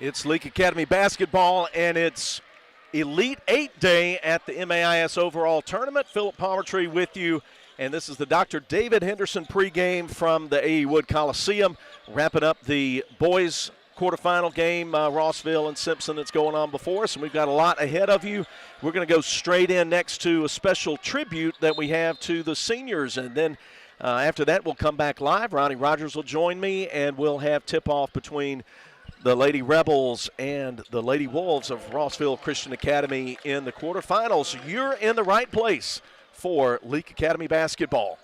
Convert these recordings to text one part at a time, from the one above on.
It's Leake Academy basketball, and it's Elite 8 Day at the MAIS Overall Tournament. Philip Palmertree with you, and this is the Dr. David Henderson pregame from the A.E. Wood Coliseum, wrapping up the boys' quarterfinal game, Rossville and Simpson, that's going on before us, and we've got a lot ahead of you. We're going to go straight in next to a special tribute that we have to the seniors, and then after that we'll come back live. Ronnie Rogers will join me, and we'll have tip-off between the Lady Rebels and the Lady Wolves of Rossville Christian Academy in the quarterfinals. You're in the right place for Leake Academy basketball.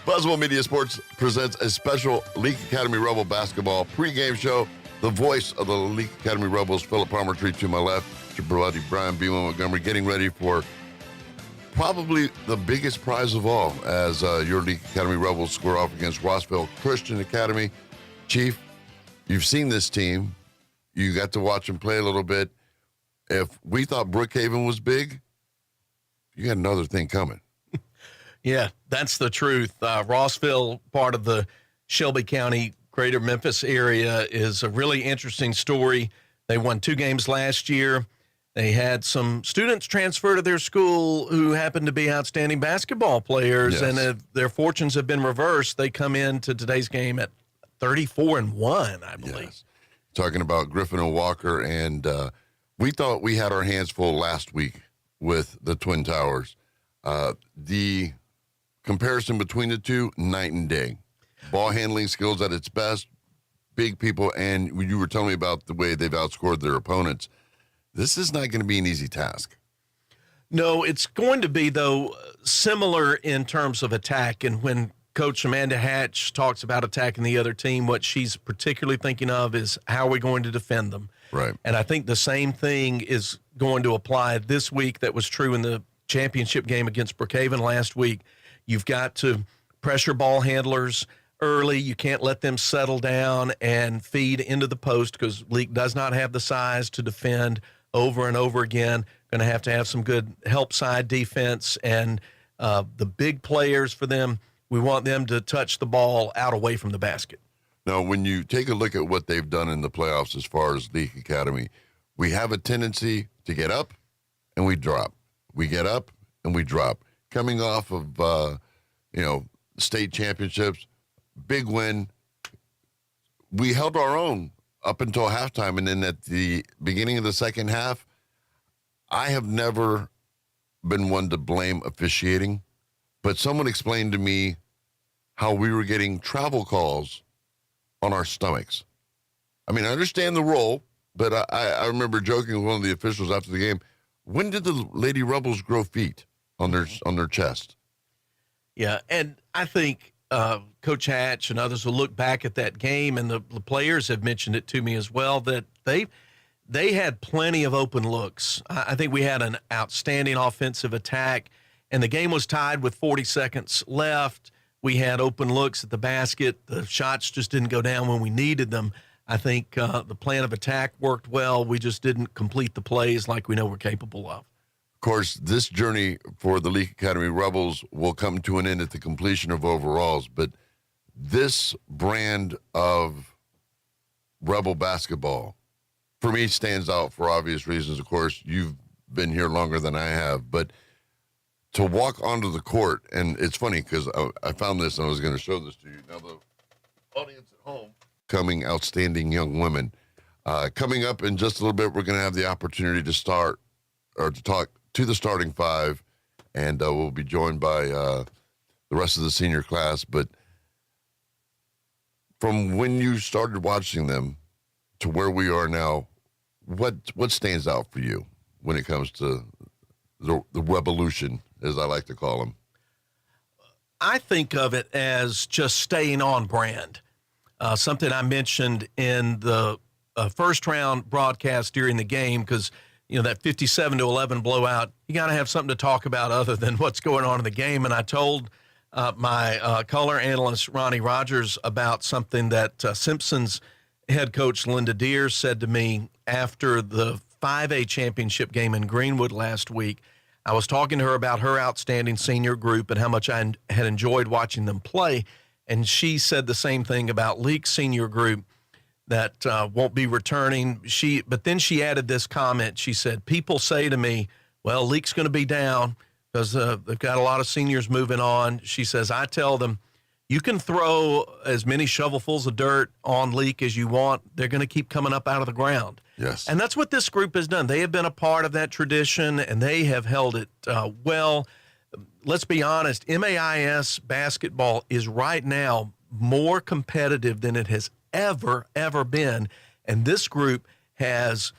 Buzzwell Media Sports presents a special Leake Academy Rebel basketball pregame show. The voice of the Leake Academy Rebels, Philip Palmertree to my left, your buddy Brian B. Montgomery, getting ready for probably the biggest prize of all as your Leake Academy Rebels square off against Rossville Christian Academy. Chief, you've seen this team. You got to watch them play a little bit. If we thought Brookhaven was big, you got another thing coming. Yeah, that's the truth. Rossville, part of the Shelby County, Greater Memphis area, is a really interesting story. They won 2 games last year. They had some students transfer to their school who happened to be outstanding basketball players, Yes. and their fortunes have been reversed. They come into today's game at 34-1, I believe. Yes. Talking about Griffin and Walker, and we thought we had our hands full last week with the Twin Towers. The comparison between the two, night and day. Ball handling skills at its best, big people, and you were telling me about the way they've outscored their opponents. This is not going to be an easy task. No, it's going to be, though, similar in terms of attack. And when Coach Amanda Hatch talks about attacking the other team, what she's particularly thinking of is how are we going to defend them. Right. And I think the same thing is going to apply this week that was true in the championship game against Brookhaven last week. You've got to pressure ball handlers early. You can't let them settle down and feed into the post because Leake does not have the size to defend over and over again. Going to have some good help side defense, and the big players for them, we want them to touch the ball out away from the basket. Now, when you take a look at what they've done in the playoffs as far as Leake Academy, we have a tendency to get up and we drop. We get up and we drop. Coming off of, state championships, big win. We held our own up until halftime, and then at the beginning of the second half, I have never been one to blame officiating, but someone explained to me how we were getting travel calls on our stomachs. I mean, I understand the role, but I remember joking with one of the officials after the game, when did the Lady Rebels grow feet on their chest? Yeah, and I think Coach Hatch and others will look back at that game, and the players have mentioned it to me as well, that they had plenty of open looks. I think we had an outstanding offensive attack, and the game was tied with 40 seconds left. We had open looks at the basket. The shots just didn't go down when we needed them. I think the plan of attack worked well. We just didn't complete the plays like we know we're capable of. Of course, this journey for the Leake Academy Rebels will come to an end at the completion of overalls, but this brand of Rebel basketball, for me, stands out for obvious reasons. Of course, you've been here longer than I have, but to walk onto the court, and it's funny because I found this and I was going to show this to you. Now, the audience at home, coming outstanding young women. Coming up in just a little bit, we're going to have the opportunity to talk to the starting five, and we'll be joined by the rest of the senior class. But from when you started watching them to where we are now, what stands out for you when it comes to the revolution, as I like to call them? I think of it as just staying on brand. Something I mentioned in the first round broadcast during the game, because that 57-11 blowout, you got to have something to talk about other than what's going on in the game. And I told my color analyst, Ronnie Rogers, about something that Simpson's head coach, Linda Deere, said to me after the 5A championship game in Greenwood last week. I was talking to her about her outstanding senior group and how much I had enjoyed watching them play. And she said the same thing about Leake's senior group. that won't be returning. But then she added this comment. She said, people say to me, well, Leake's going to be down because they've got a lot of seniors moving on. She says, I tell them, you can throw as many shovelfuls of dirt on Leake as you want. They're going to keep coming up out of the ground. Yes. And that's what this group has done. They have been a part of that tradition, and they have held it well. Let's be honest, MAIS basketball is right now more competitive than it has ever been. And this group has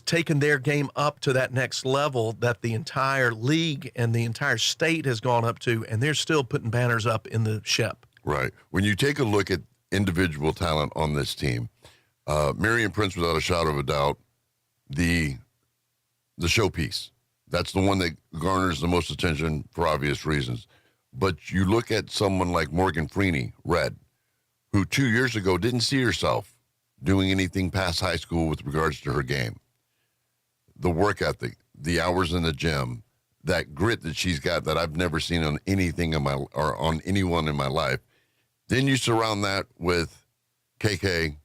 taken their game up to that next level that the entire league and the entire state has gone up to, and they're still putting banners up in the SHEP. Right. When you take a look at individual talent on this team, Miriam Prince, without a shadow of a doubt, the showpiece. That's the one that garners the most attention for obvious reasons. But you look at someone like Morgan Freeney, Red, who 2 years ago didn't see herself doing anything past high school with regards to her game. The work ethic, the hours in the gym, that grit that she's got that I've never seen on anything or on anyone in my life. Then you surround that with KK.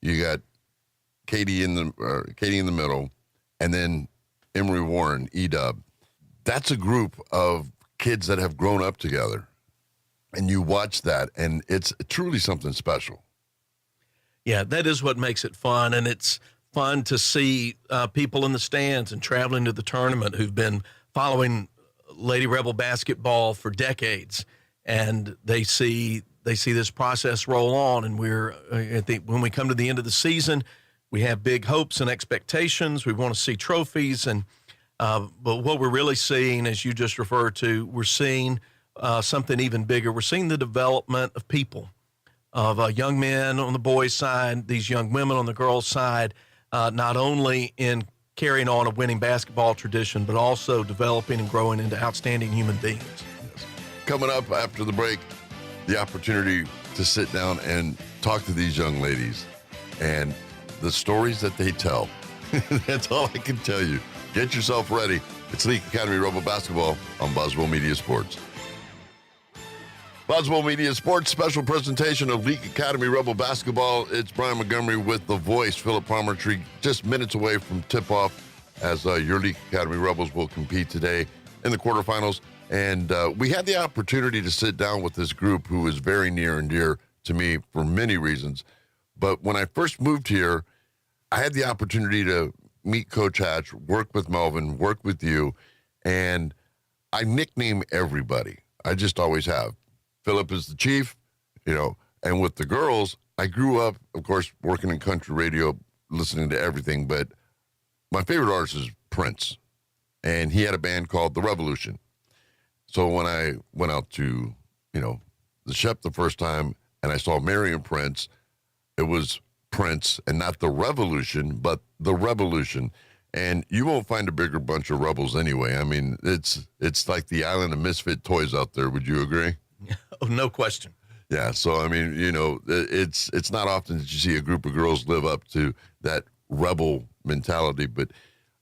You got Katie in the middle, and then Emery Warren, E-Dub. That's a group of kids that have grown up together. And you watch that, and it's truly something special. Yeah, that is what makes it fun, and it's fun to see people in the stands and traveling to the tournament who've been following Lady Rebel basketball for decades, and they see this process roll on. And I think when we come to the end of the season, we have big hopes and expectations. We want to see trophies, and but what we're really seeing, as you just referred to, we're seeing something even bigger. We're seeing the development of people, of young men on the boys' side, these young women on the girls' side, not only in carrying on a winning basketball tradition, but also developing and growing into outstanding human beings. Yes. Coming up after the break, the opportunity to sit down and talk to these young ladies and the stories that they tell. That's all I can tell you. Get yourself ready. It's Leake Academy Rebel Basketball on Boswell Media Sports. Boswell Media Sports, special presentation of Leake Academy Rebel Basketball. It's Brian Montgomery with the voice, Philip Palmertree, just minutes away from tip-off as your Leake Academy Rebels will compete today in the quarterfinals. And we had the opportunity to sit down with this group who is very near and dear to me for many reasons. But when I first moved here, I had the opportunity to meet Coach Hatch, work with Melvin, work with you, and I nickname everybody. I just always have. Philip is the chief, and with the girls, I grew up, of course, working in country radio, listening to everything, but my favorite artist is Prince, and he had a band called The Revolution. So when I went out to, the SHEP the first time, and I saw Miriam Prince, it was Prince, and not The Revolution, but The Revolution. And you won't find a bigger bunch of rebels anyway. I mean, it's like the island of misfit toys out there. Would you agree? Oh, no question. Yeah. So, I mean, it's not often that you see a group of girls live up to that rebel mentality. But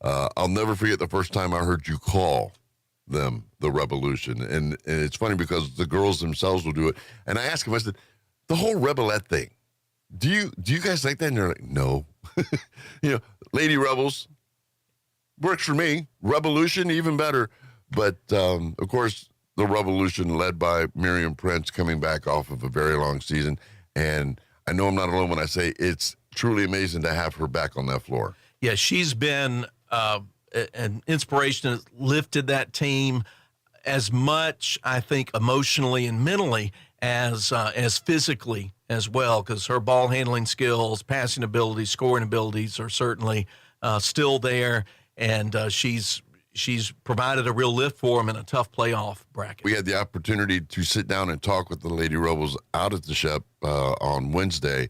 I'll never forget the first time I heard you call them The Revolution. And it's funny because the girls themselves will do it. And I asked them, I said, the whole rebelette thing, do you guys like that? And they're like, no. Lady Rebels works for me. Revolution, even better. But, of course, the Revolution led by Miriam Prince coming back off of a very long season. And I know I'm not alone when I say it's truly amazing to have her back on that floor. Yeah, she's been an inspiration, has lifted that team as much, I think, emotionally and mentally as physically as well, because her ball handling skills, passing abilities, scoring abilities are certainly still there, and she's provided a real lift for them in a tough playoff bracket. We had the opportunity to sit down and talk with the Lady Rebels out at the SHEP on Wednesday,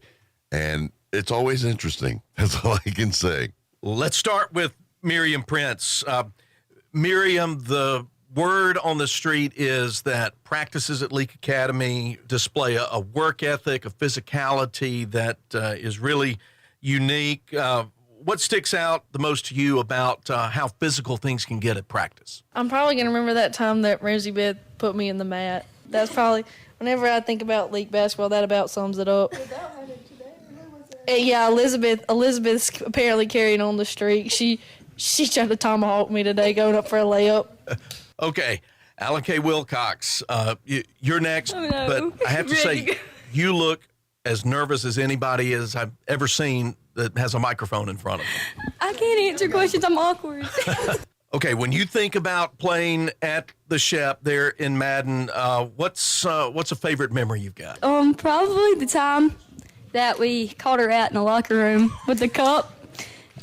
and it's always interesting. That's all I can say. Let's start with Miriam Prince. Miriam, the word on the street is that practices at Leake Academy display a work ethic, a physicality that is really unique. What sticks out the most to you about how physical things can get at practice? I'm probably going to remember that time that Rosie Beth put me in the mat. That's probably, whenever I think about Leake basketball, that about sums it up. Yeah, Elizabeth's apparently carrying on the streak. She tried to tomahawk me today going up for a layup. Okay, Alan K. Wilcox, you're next. Oh, no. But I have to say, you look as nervous as anybody as I've ever seen that has a microphone in front of them. I can't answer questions. I'm awkward. Okay, when you think about playing at the Shep there in Madden, what's a favorite memory you've got? Probably the time that we caught her out in the locker room with the cup.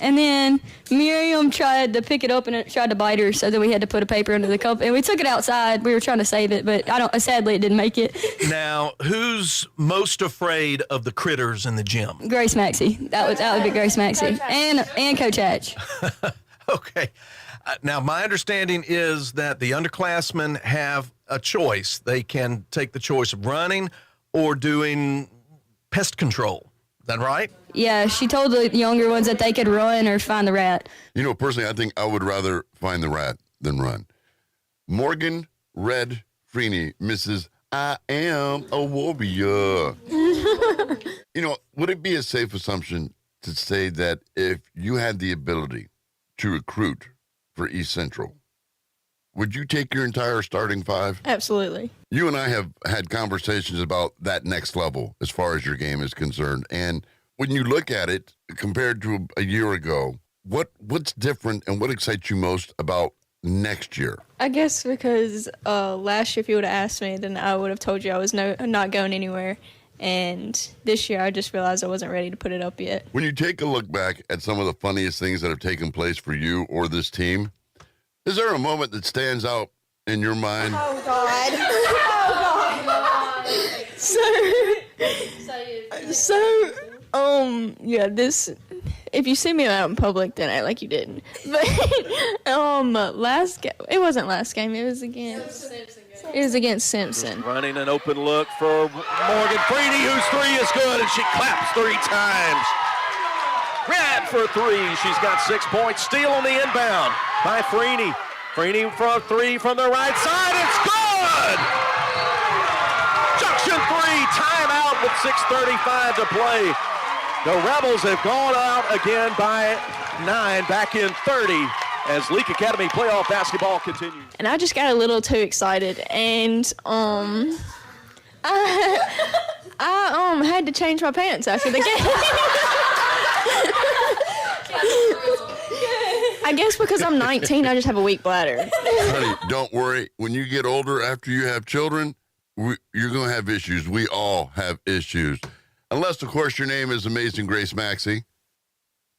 And then Miriam tried to pick it up and it tried to bite her, so then we had to put a paper under the cup. And we took it outside. We were trying to save it, but sadly it didn't make it. Now, who's most afraid of the critters in the gym? Grace Maxey. That would be Grace Maxey. And Coach Hatch. Okay. Now, my understanding is that the underclassmen have a choice. They can take the choice of running or doing pest control. Is that right? Yeah, she told the younger ones that they could run or find the rat. You know, personally, I think I would rather find the rat than run. Morgan Red Freeney, Mrs. I Am a Warrior. You know, would it be a safe assumption to say that if you had the ability to recruit for East Central, would you take your entire starting five? Absolutely. You and I have had conversations about that next level as far as your game is concerned. And when you look at it compared to a year ago, what's different and what excites you most about next year? I guess because last year, if you would have asked me, then I would have told you I was not going anywhere. And this year, I just realized I wasn't ready to put it up yet. When you take a look back at some of the funniest things that have taken place for you or this team, is there a moment that stands out in your mind? Oh, God. Yeah, this, if you see me out in public, then act like you didn't. But, it wasn't last game, it was against Simpson. Running an open look for Morgan Freeney, whose three is good, and she claps 3 times. Red for 3. She's got 6 points. Steal on the inbound by Freeney. Freeney for 3 from the right side. It's good! Junction 3, timeout with 6:35 to play. The Rebels have gone out again by 9, back in 30 as Leake Academy playoff basketball continues. And I just got a little too excited, and I had to change my pants after the game. I guess because I'm 19, I just have a weak bladder. Honey, don't worry. When you get older, after you have children, you're going to have issues. We all have issues. Unless, of course, your name is Amazing Grace Maxey.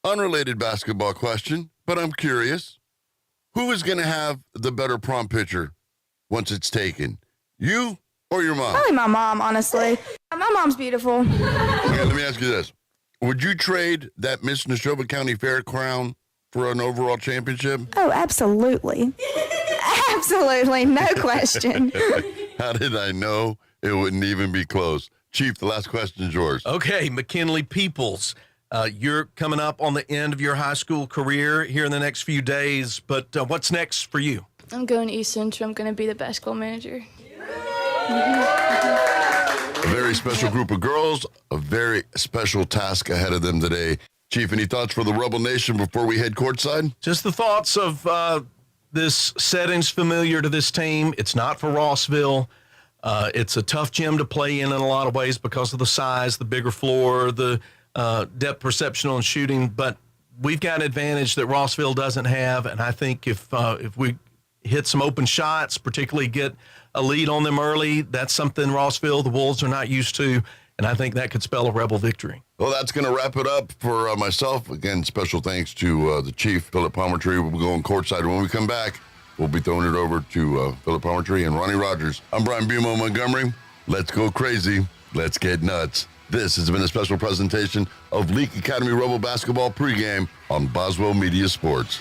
Unrelated basketball question, but I'm curious. Who is going to have the better prom picture once it's taken? You or your mom? Probably my mom, honestly. My mom's beautiful. Okay, let me ask you this. Would you trade that Miss Neshoba County Fair crown for an overall championship? Oh, absolutely. Absolutely, no question. How did I know it wouldn't even be close? Chief, the last question is yours. Okay, McKinley Peoples, you're coming up on the end of your high school career here in the next few days, but what's next for you? I'm going to East Central. I'm going to be the basketball manager. A very special group of girls, a very special task ahead of them today. Chief, any thoughts for the Rebel Nation before we head courtside? Just the thoughts of this setting's familiar to this team. It's not for Rossville. It's a tough gym to play in a lot of ways because of the size, the bigger floor, the depth perception on shooting. But we've got an advantage that Rossville doesn't have, and I think if we hit some open shots, particularly get a lead on them early, that's something Rossville, the Wolves, are not used to, and I think that could spell a Rebel victory. Well, that's going to wrap it up for myself. Again, special thanks to the Chief, Philip Palmertree. We'll be going courtside. When we come back, we'll be throwing it over to Philip Palmertree and Ronnie Rogers. I'm Brian Bumo Montgomery. Let's go crazy. Let's get nuts. This has been a special presentation of Leake Academy Rebel Basketball pregame on Boswell Media Sports.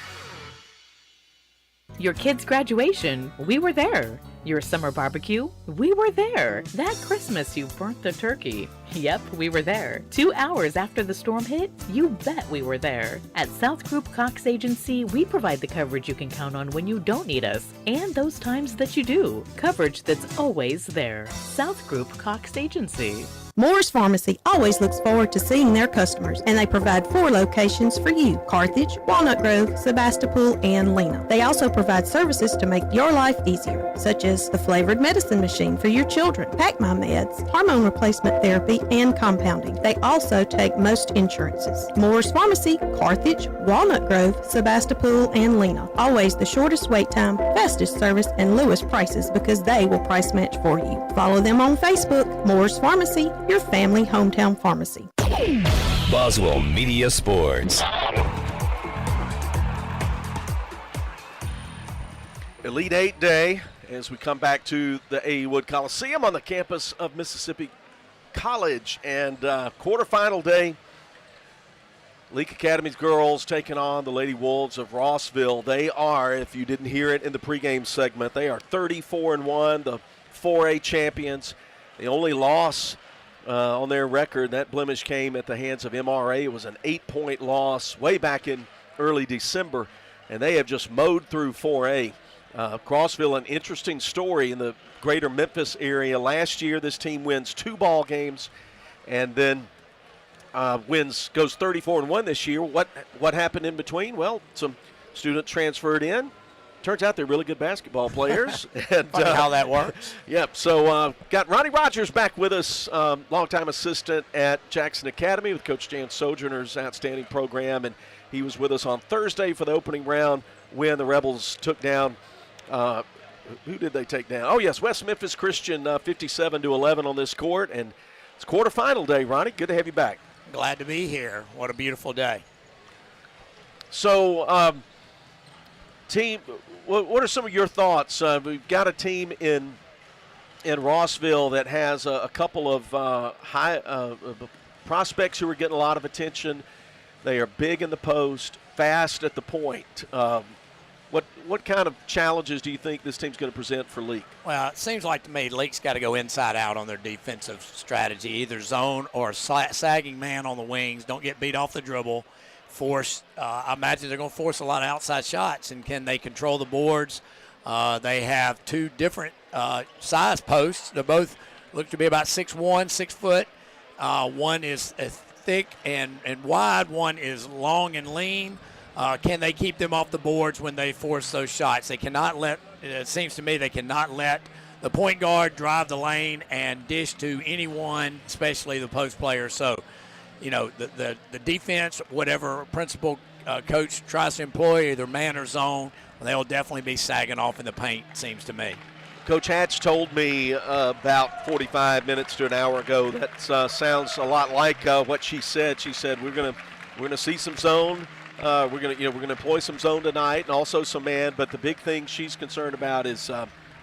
Your kid's graduation, we were there. Your summer barbecue, we were there. That Christmas, you burnt the turkey. Yep, we were there. 2 hours after the storm hit, you bet we were there. At South Group Cox Agency, we provide the coverage you can count on when you don't need us, and those times that you do. Coverage that's always there. South Group Cox Agency. Moore's Pharmacy always looks forward to seeing their customers, and they provide 4 locations for you: Carthage, Walnut Grove, Sebastopol, and Lena. They also provide services to make your life easier, such as the flavored medicine machine for your children, Pack My Meds, hormone replacement therapy, and compounding. They also take most insurances. Moore's Pharmacy, Carthage, Walnut Grove, Sebastopol, and Lena. Always the shortest wait time, fastest service, and lowest prices because they will price match for you. Follow them on Facebook. Moore's Pharmacy, your family hometown pharmacy. Boswell Media Sports. Elite 8 day as we come back to the A.E. Wood Coliseum on the campus of Mississippi College. And quarterfinal day, Leake Academy's girls taking on the Lady Wolves of Rossville. They are, if you didn't hear it in the pregame segment, they are 34-1, the 4A champions. The only loss on their record, that blemish came at the hands of MRA. It was an 8-point loss way back in early December, and they have just mowed through 4A. Rossville, an interesting story in the greater Memphis area. Last year, this team wins 2 ball games and then goes 34-1 this year. What happened in between? Well, some students transferred in. Turns out they're really good basketball players. And, funny how that works. Yep. So got Ronnie Rogers back with us, longtime assistant at Jackson Academy with Coach Jan Sojourner's outstanding program, and he was with us on Thursday for the opening round when the Rebels took down. Who did they take down? Oh yes, West Memphis Christian, 57-11 on this court, and it's quarterfinal day. Ronnie, good to have you back. Glad to be here. What a beautiful day. So, team, what are some of your thoughts? We've got a team in Rossville that has a couple of high prospects who are getting a lot of attention. They are big in the post, fast at the point. What kind of challenges do you think this team's going to present for Leake? Well, it seems like to me Leake's got to go inside out on their defensive strategy, either zone or sagging man on the wings. Don't get beat off the dribble. Force. I imagine they're going to force a lot of outside shots, and can they control the boards? They have 2 different size posts. They both look to be about 6'1", 6 foot. One is thick and wide. One is long and lean. Can they keep them off the boards when they force those shots? They cannot let. It seems to me they cannot let the point guard drive the lane and dish to anyone, especially the post player. So, you know, the defense, whatever principal coach tries to employ, either man or zone, they'll definitely be sagging off in the paint, it seems to me. Coach Hatch told me about 45 minutes to an hour ago that sounds a lot like what she said. She said we're gonna see some zone. We're gonna employ some zone tonight and also some man. But the big thing she's concerned about is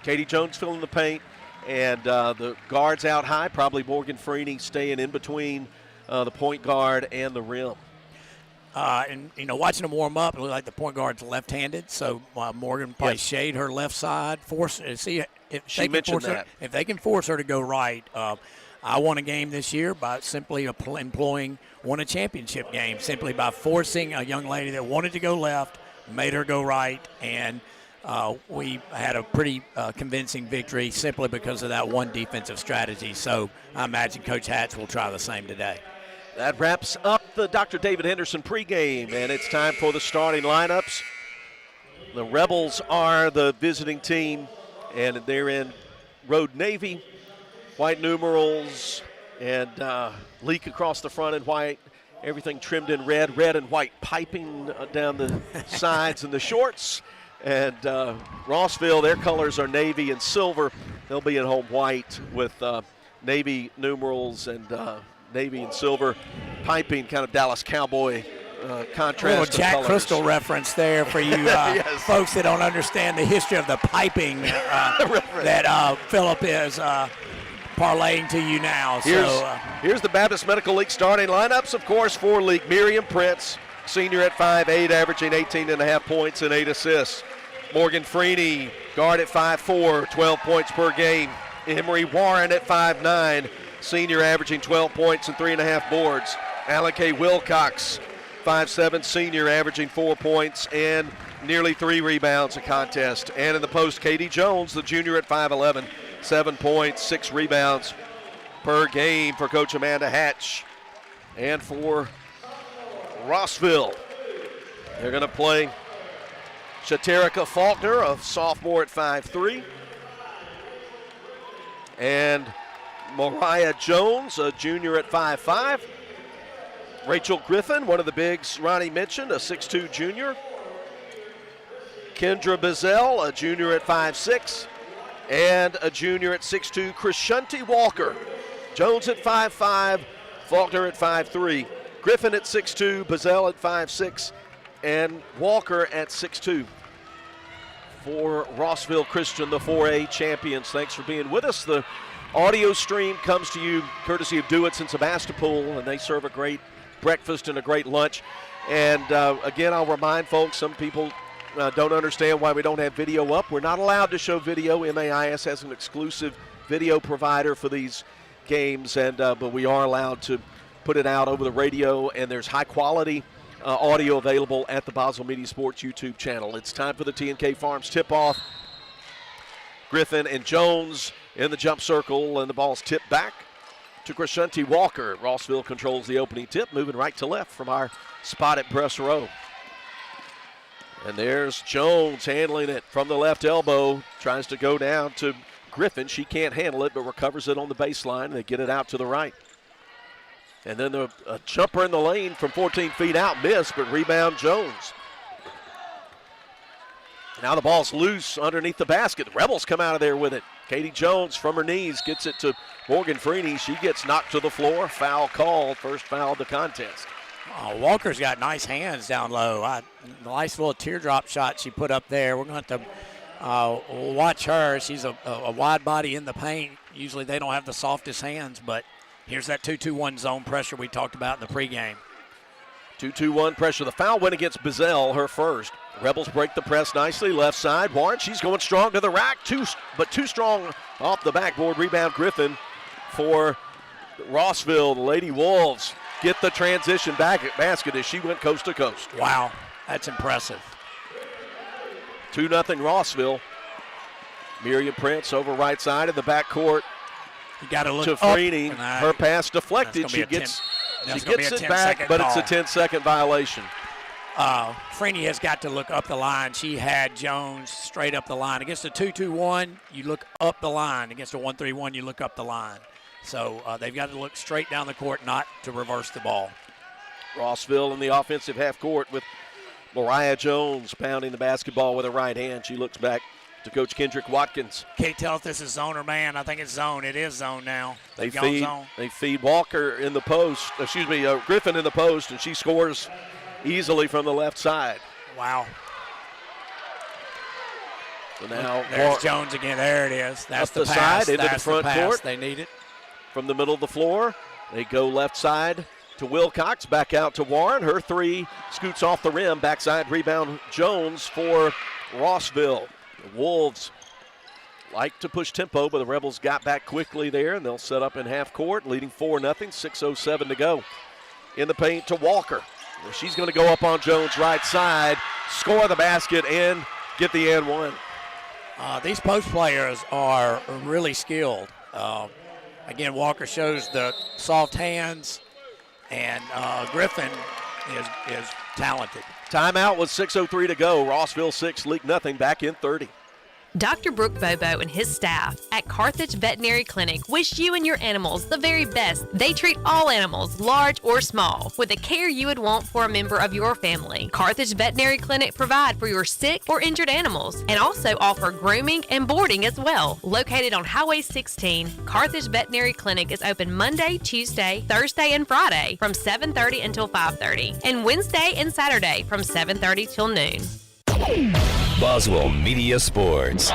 Katie Jones filling the paint and the guards out high. Probably Morgan Freeney staying in between the point guard and the rim. And, you know, watching them warm up, it looked like the point guard's left-handed, so Morgan probably shade her left side, see if she mentioned that. If they can force her to go right. I won a game this year by simply won a championship game, simply by forcing a young lady that wanted to go left, made her go right, and we had a pretty convincing victory simply because of that one defensive strategy. So I imagine Coach Hatch will try the same today. That wraps up the Dr. David Henderson pregame, and it's time for the starting lineups. The Rebels are the visiting team, and they're in Road Navy, white numerals, and Leake across the front in white. Everything trimmed in red and white piping down the sides and the shorts. And Rossville, their colors are navy and silver. They'll be in home white with navy numerals and navy and silver piping, kind of Dallas Cowboy contrast. A little Jack Crystal reference there for you yes. folks that don't understand the history of the piping that Philip is parlaying to you now. Here's the Baptist Medical League starting lineups, of course, for Leake. Miriam Prince, senior at 5'8", averaging 18.5 points and 8 assists. Morgan Freeney, guard at 5'4", 12 points per game. Emery Warren at 5'9", senior, averaging 12 points and 3.5 boards. Alan K. Wilcox, 5'7", senior, averaging 4 points and nearly 3 rebounds a contest. And in the post, Katie Jones, the junior at 5'11", 7 points, 6 rebounds per game for Coach Amanda Hatch. And for Rossville, they're going to play Shaterica Faulkner, a sophomore at 5'3", and Mariah Jones, a junior at 5'5". Rachel Griffin, one of the bigs Ronnie mentioned, a 6'2" junior. Kendra Bizel, a junior at 5'6", and a junior at 6'2", Krishanti Walker. Jones at 5'5", Faulkner at 5'3", Griffin at 6'2", Bizel at 5'6", and Walker at 6'2". For Rossville Christian, the 4A champions. Thanks for being with us. The audio stream comes to you courtesy of Dewitt's in Sebastopol, and they serve a great breakfast and a great lunch. And again, I'll remind folks, some people don't understand why we don't have video up. We're not allowed to show video. MAIS has an exclusive video provider for these games, and but we are allowed to put it out over the radio, and there's high quality audio available at the Boswell Media Sports YouTube channel. It's time for the T&K Farms tip-off. Griffin and Jones in the jump circle, and the ball's tipped back to Krishanti Walker. Rossville controls the opening tip, moving right to left from our spot at press row. And there's Jones handling it from the left elbow, tries to go down to Griffin. She can't handle it, but recovers it on the baseline, and they get it out to the right. And then a jumper in the lane from 14 feet out, missed, but rebound Jones. Now the ball's loose underneath the basket. The Rebels come out of there with it. Katie Jones from her knees gets it to Morgan Freeney. She gets knocked to the floor. Foul called, first foul of the contest. Walker's got nice hands down low. Nice little teardrop shot she put up there. We're going to have to watch her. She's a wide body in the paint. Usually they don't have the softest hands, but here's that 2-2-1 zone pressure we talked about in the pregame. 2-2-1 pressure. The foul went against Bizel, her first. Rebels break the press nicely. Left side, Warren, she's going strong to the rack, but too strong off the backboard. Rebound Griffin for Rossville. The Lady Wolves get the transition basket as she went coast to coast. Wow, that's impressive. 2-0 Rossville. Miriam Prince over right side in the backcourt. You got to look to Freeney. Her pass deflected. She gets it back, but it's a 10-second violation. Freeney has got to look up the line. She had Jones straight up the line. Against a 2-2-1, you look up the line. Against a 1-3-1, you look up the line. So they've got to look straight down the court, not to reverse the ball. Rossville in the offensive half court with Mariah Jones pounding the basketball with her right hand. She looks back to Coach Kendrick Watkins. Can't tell if this is zone or man. I think it's zone. It is zone now. They feed Walker in the post, Griffin in the post, and she scores easily from the left side. Wow. So now there's Jones again. There it is. That's the pass. Side into the front court. They need it. From the middle of the floor, they go left side to Wilcox, back out to Warren. Her three scoots off the rim. Backside rebound Jones for Rossville. The Wolves like to push tempo, but the Rebels got back quickly there, and they'll set up in half court, leading 4-0, 6:07 to go. In the paint to Walker. She's going to go up on Jones' right side, score the basket, and get the and one. These post players are really skilled. Again, Walker shows the soft hands, and Griffin is talented. Timeout with 6:03 to go. Rossville 6, Leake nothing. Back in 30. Dr. Brooke Bobo and his staff at Carthage Veterinary Clinic wish you and your animals the very best. They treat all animals, large or small, with the care you would want for a member of your family. Carthage Veterinary Clinic provide for your sick or injured animals and also offer grooming and boarding as well. Located on Highway 16, Carthage Veterinary Clinic is open Monday, Tuesday, Thursday, and Friday from 7:30 until 5:30, and Wednesday and Saturday from 7:30 till noon. Boswell Media Sports.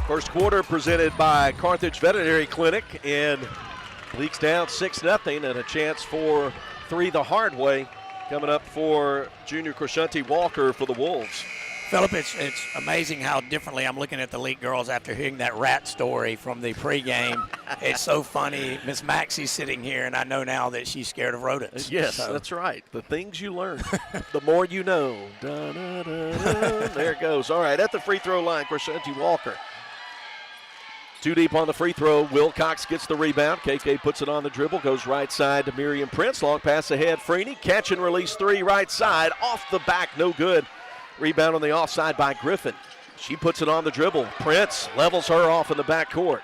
First quarter presented by Carthage Veterinary Clinic, and Leake's down 6-0, and a chance for three the hard way coming up for junior Krishanti Walker for the Wolves. Philip, it's amazing how differently I'm looking at the Leake girls after hearing that rat story from the pregame. It's so funny. Miss Maxie's sitting here, and I know now that she's scared of rodents. Yes, So, that's right. The things you learn, the more you know. There it goes. All right, at the free throw line, Crescenti Walker. Too deep on the free throw. Wilcox gets the rebound. KK puts it on the dribble, goes right side to Miriam Prince. Long pass ahead. Freeney, catch and release three, right side. Off the back, no good. Rebound on the offside by Griffin. She puts it on the dribble. Prince levels her off in the backcourt.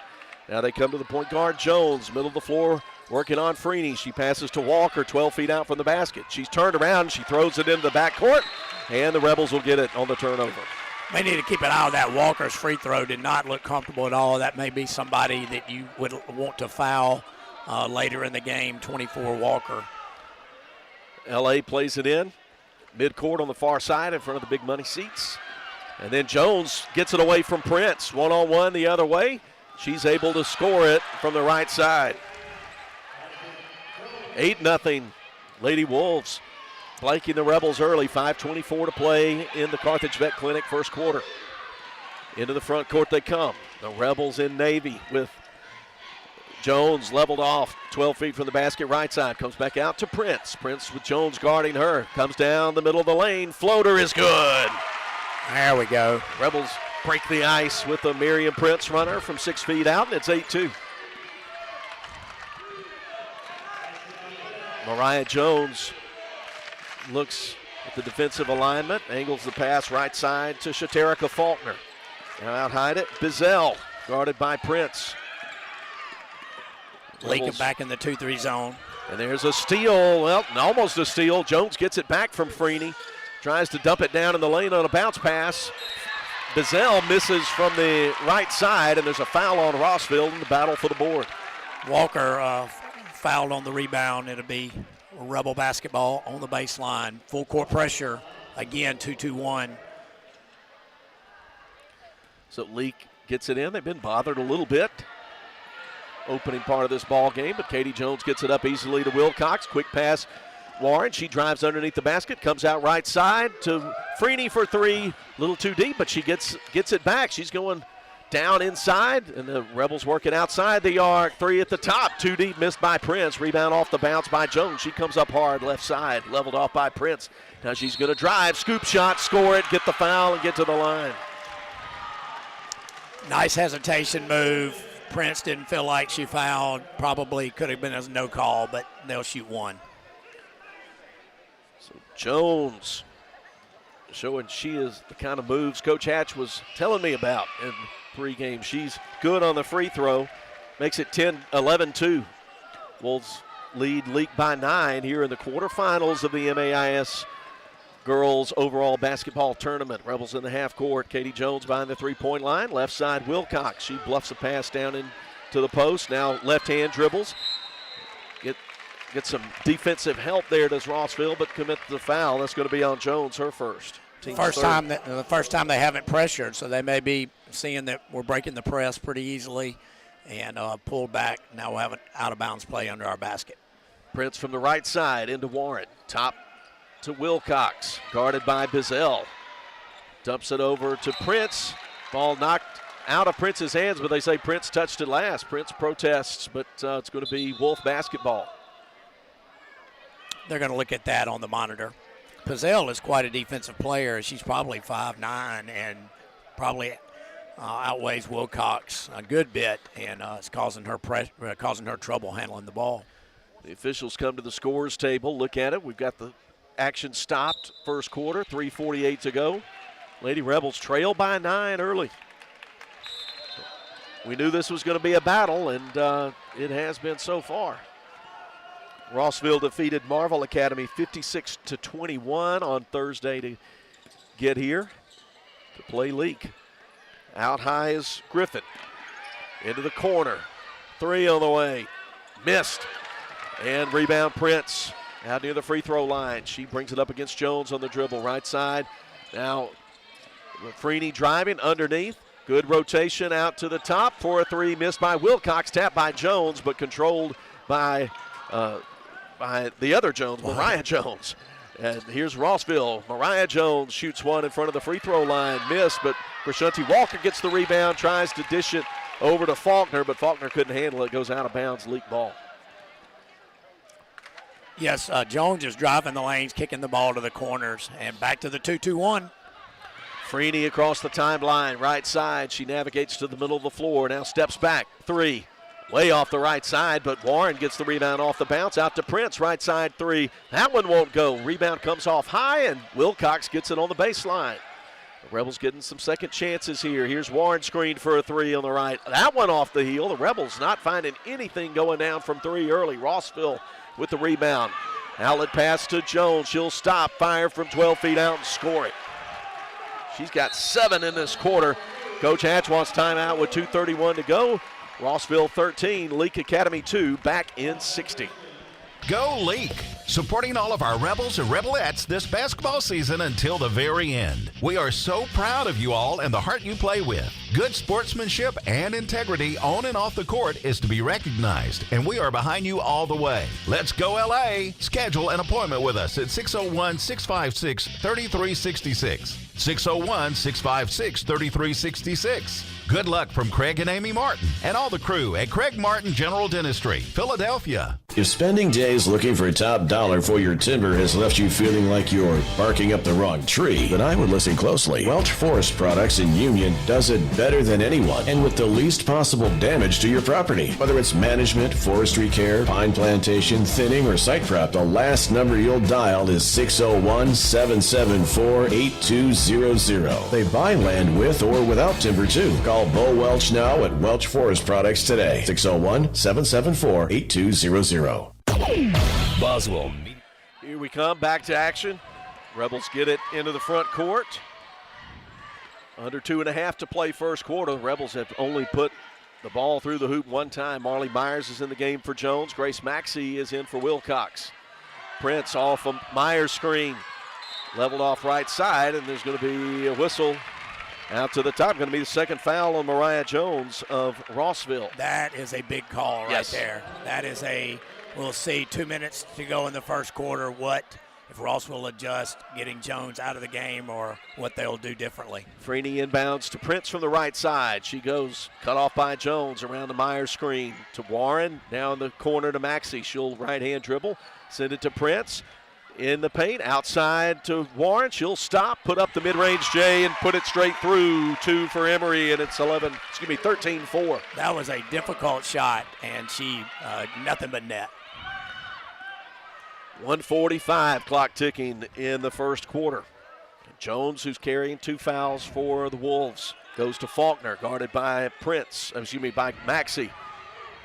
Now they come to the point guard, Jones, middle of the floor, working on Freeney. She passes to Walker, 12 feet out from the basket. She's turned around, she throws it into the backcourt, and the Rebels will get it on the turnover. May need to keep an eye on that. Walker's free throw did not look comfortable at all. That may be somebody that you would want to foul later in the game, 24 Walker. LA plays it in. Midcourt on the far side in front of the big money seats. And then Jones gets it away from Prince. One-on-one the other way. She's able to score it from the right side. 8-0 Lady Wolves. Blanking the Rebels early. 5:24 to play in the Carthage Vet Clinic first quarter. Into the front court they come. The Rebels in Navy with Jones leveled off 12 feet from the basket, right side. Comes back out to Prince. Prince with Jones guarding her. Comes down the middle of the lane. Floater is good. There we go. Rebels break the ice with a Miriam Prince runner from 6 feet out, and it's 8-2. Mariah Jones looks at the defensive alignment, angles the pass right side to Shaterica Faulkner. Now out hide it, Bizel, guarded by Prince. Leake back in the 2-3 zone. And there's a steal, well, almost a steal. Jones gets it back from Freeney. Tries to dump it down in the lane on a bounce pass. Bizel misses from the right side, and there's a foul on Rossville in the battle for the board. Walker fouled on the rebound. It'll be Rebel basketball on the baseline. Full court pressure. Again, 2-2-1. So Leake gets it in. They've been bothered a little bit opening part of this ball game, but Katie Jones gets it up easily to Wilcox. Quick pass, Warren. She drives underneath the basket, comes out right side to Freeney for three. A little too deep, but she gets it back. She's going down inside, and the Rebels working outside the arc. Three at the top, too deep, missed by Prince. Rebound off the bounce by Jones. She comes up hard left side, leveled off by Prince. Now she's going to drive, scoop shot, score it, get the foul, and get to the line. Nice hesitation move. Prince didn't feel like she fouled. Probably could have been a no call, but they'll shoot one. So Jones showing she is the kind of moves Coach Hatch was telling me about in pregame. She's good on the free throw. Makes it 11-2. Wolves lead Leake by 9 here in the quarterfinals of the MAIS Girls Overall Basketball Tournament. Rebels in the half court. Katie Jones behind the three-point line. Left side, Wilcox. She bluffs a pass down into the post. Now left-hand dribbles. Get some defensive help there, does Rossville, but commit the foul. That's going to be on Jones, her first. The first time they haven't pressured, so they may be seeing that we're breaking the press pretty easily and pulled back. Now we'll have an out-of-bounds play under our basket. Prince from the right side into Warren. Top to Wilcox, guarded by Bizel. Dumps it over to Prince. Ball knocked out of Prince's hands, but they say Prince touched it last. Prince protests, but it's going to be Wolf basketball. They're going to look at that on the monitor. Bizel is quite a defensive player. She's probably 5'9", and probably outweighs Wilcox a good bit, and it's causing her trouble handling the ball. The officials come to the scores table, look at it. We've got the action stopped first quarter, 3:48 to go. Lady Rebels trail by 9 early. We knew this was going to be a battle, and it has been so far. Rossville defeated Marvel Academy 56-21 on Thursday to get here to play Leake. Out high is Griffin. Into the corner. Three on the way. Missed. And rebound Prince out near the free throw line. She brings it up against Jones on the dribble. Right side. Now Freeney driving underneath. Good rotation out to the top for a three. Missed by Wilcox. Tapped by Jones, but controlled by the other Jones, Mariah Jones. And here's Rossville. Mariah Jones shoots one in front of the free throw line. Missed, but Krishanti Walker gets the rebound, tries to dish it over to Faulkner, but Faulkner couldn't handle it. Goes out of bounds, Leake ball. Yes, Jones is driving the lanes, kicking the ball to the corners, and back to the 2-2-1. Freeney across the timeline, right side. She navigates to the middle of the floor, now steps back. Three, way off the right side, but Warren gets the rebound off the bounce. Out to Prince, right side three. That one won't go. Rebound comes off high, and Wilcox gets it on the baseline. The Rebels getting some second chances here. Here's Warren screened for a three on the right. That one off the heel. The Rebels not finding anything going down from three early. Rossville with the rebound. Outlet pass to Jones. She'll stop, fire from 12 feet out, and score it. She's got 7 in this quarter. Coach Hatch wants timeout with 2:31 to go. Rossville 13, Leake Academy 2, back in 60. Go Leake! Supporting all of our Rebels and Rebelettes this basketball season until the very end. We are so proud of you all and the heart you play with. Good sportsmanship and integrity on and off the court is to be recognized, and we are behind you all the way. Let's go LA! Schedule an appointment with us at 601-656-3366. 601-656-3366. Good luck from Craig and Amy Martin and all the crew at Craig Martin General Dentistry, Philadelphia. If spending days looking for top dollar for your timber has left you feeling like you're barking up the wrong tree, then I would listen closely. Welch Forest Products in Union does it better than anyone and with the least possible damage to your property. Whether it's management, forestry care, pine plantation, thinning, or site prep, the last number you'll dial is 601-774-8200. They buy land with or without timber too. Call Bo Welch now at Welch Forest Products today. 601-774-8200. Boswell. Here we come, back to action. Rebels get it into the front court. Under 2.5 to play first quarter. Rebels have only put the ball through the hoop one time. Marley Myers is in the game for Jones. Grace Maxey is in for Wilcox. Prince off a Myers screen. Leveled off right side, and there's going to be a whistle out to the top. Going to be the second foul on Mariah Jones of Rossville. That is a big call right there. That is we'll see 2 minutes to go in the first quarter. What if Ross will adjust, getting Jones out of the game, or what they'll do differently. Freeney inbounds to Prince from the right side. She goes cut off by Jones around the Myers screen to Warren. Down the corner to Maxey. She'll right-hand dribble, send it to Prince. In the paint, outside to Warren. She'll stop, put up the mid-range J, and put it straight through. 2 for Emory, and it's 13-4. That was a difficult shot, and she nothing but net. 1:45 clock ticking in the first quarter. Jones, who's carrying 2 fouls for the Wolves, goes to Faulkner, guarded by by Maxey.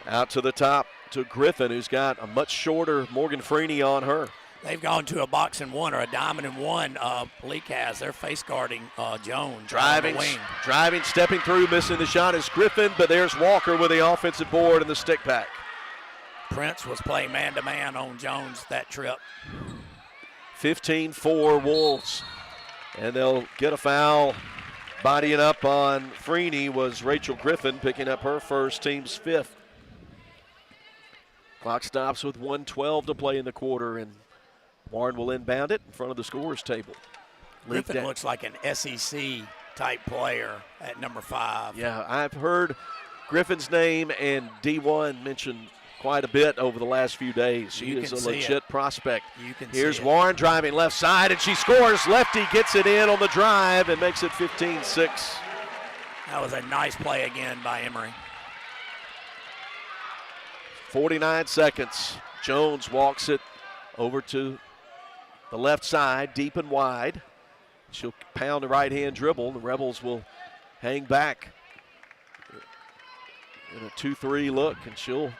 Out to the top to Griffin, who's got a much shorter Morgan Freeney on her. They've gone to a box and one or a diamond and one. Leake has. They're face guarding Jones. Driving, stepping through, missing the shot is Griffin, but there's Walker with the offensive board and the stick back. Prince was playing man-to-man on Jones that trip. 15-4 Wolves. And they'll get a foul. Bodying up on Freeney was Rachel Griffin, picking up her first, team's 5th. Clock stops with 1:12 to play in the quarter, and Warren will inbound it in front of the scorer's table. Griffin looks like an SEC-type player at number 5. Yeah, I've heard Griffin's name and D1 mentioned quite a bit over the last few days. She is a legit prospect. Here's Warren driving left side, and she scores. Lefty gets it in on the drive and makes it 15-6. That was a nice play again by Emory. 49 seconds. Jones walks it over to the left side, deep and wide. She'll pound the right-hand dribble. The Rebels will hang back in a 2-3 look, and she'll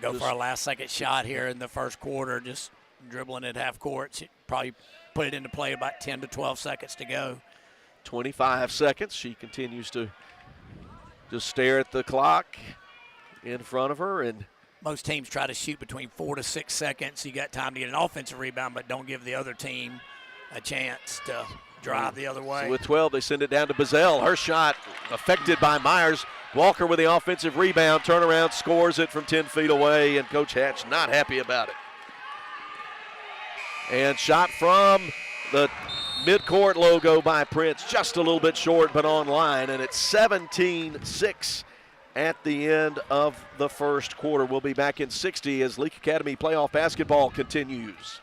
go for a last-second shot here in the first quarter, just dribbling at half court. She probably put it into play about 10 to 12 seconds to go. 25 seconds. She continues to just stare at the clock in front of her, and most teams try to shoot between 4 to 6 seconds. You got time to get an offensive rebound, but don't give the other team a chance to drive the other way. So with 12, they send it down to Bazell. Her shot affected by Myers. Walker with the offensive rebound, turnaround, scores it from 10 feet away, and Coach Hatch not happy about it. And shot from the midcourt logo by Prince, just a little bit short, but on line. And it's 17-6 at the end of the first quarter. We'll be back in 60 as Leake Academy playoff basketball continues.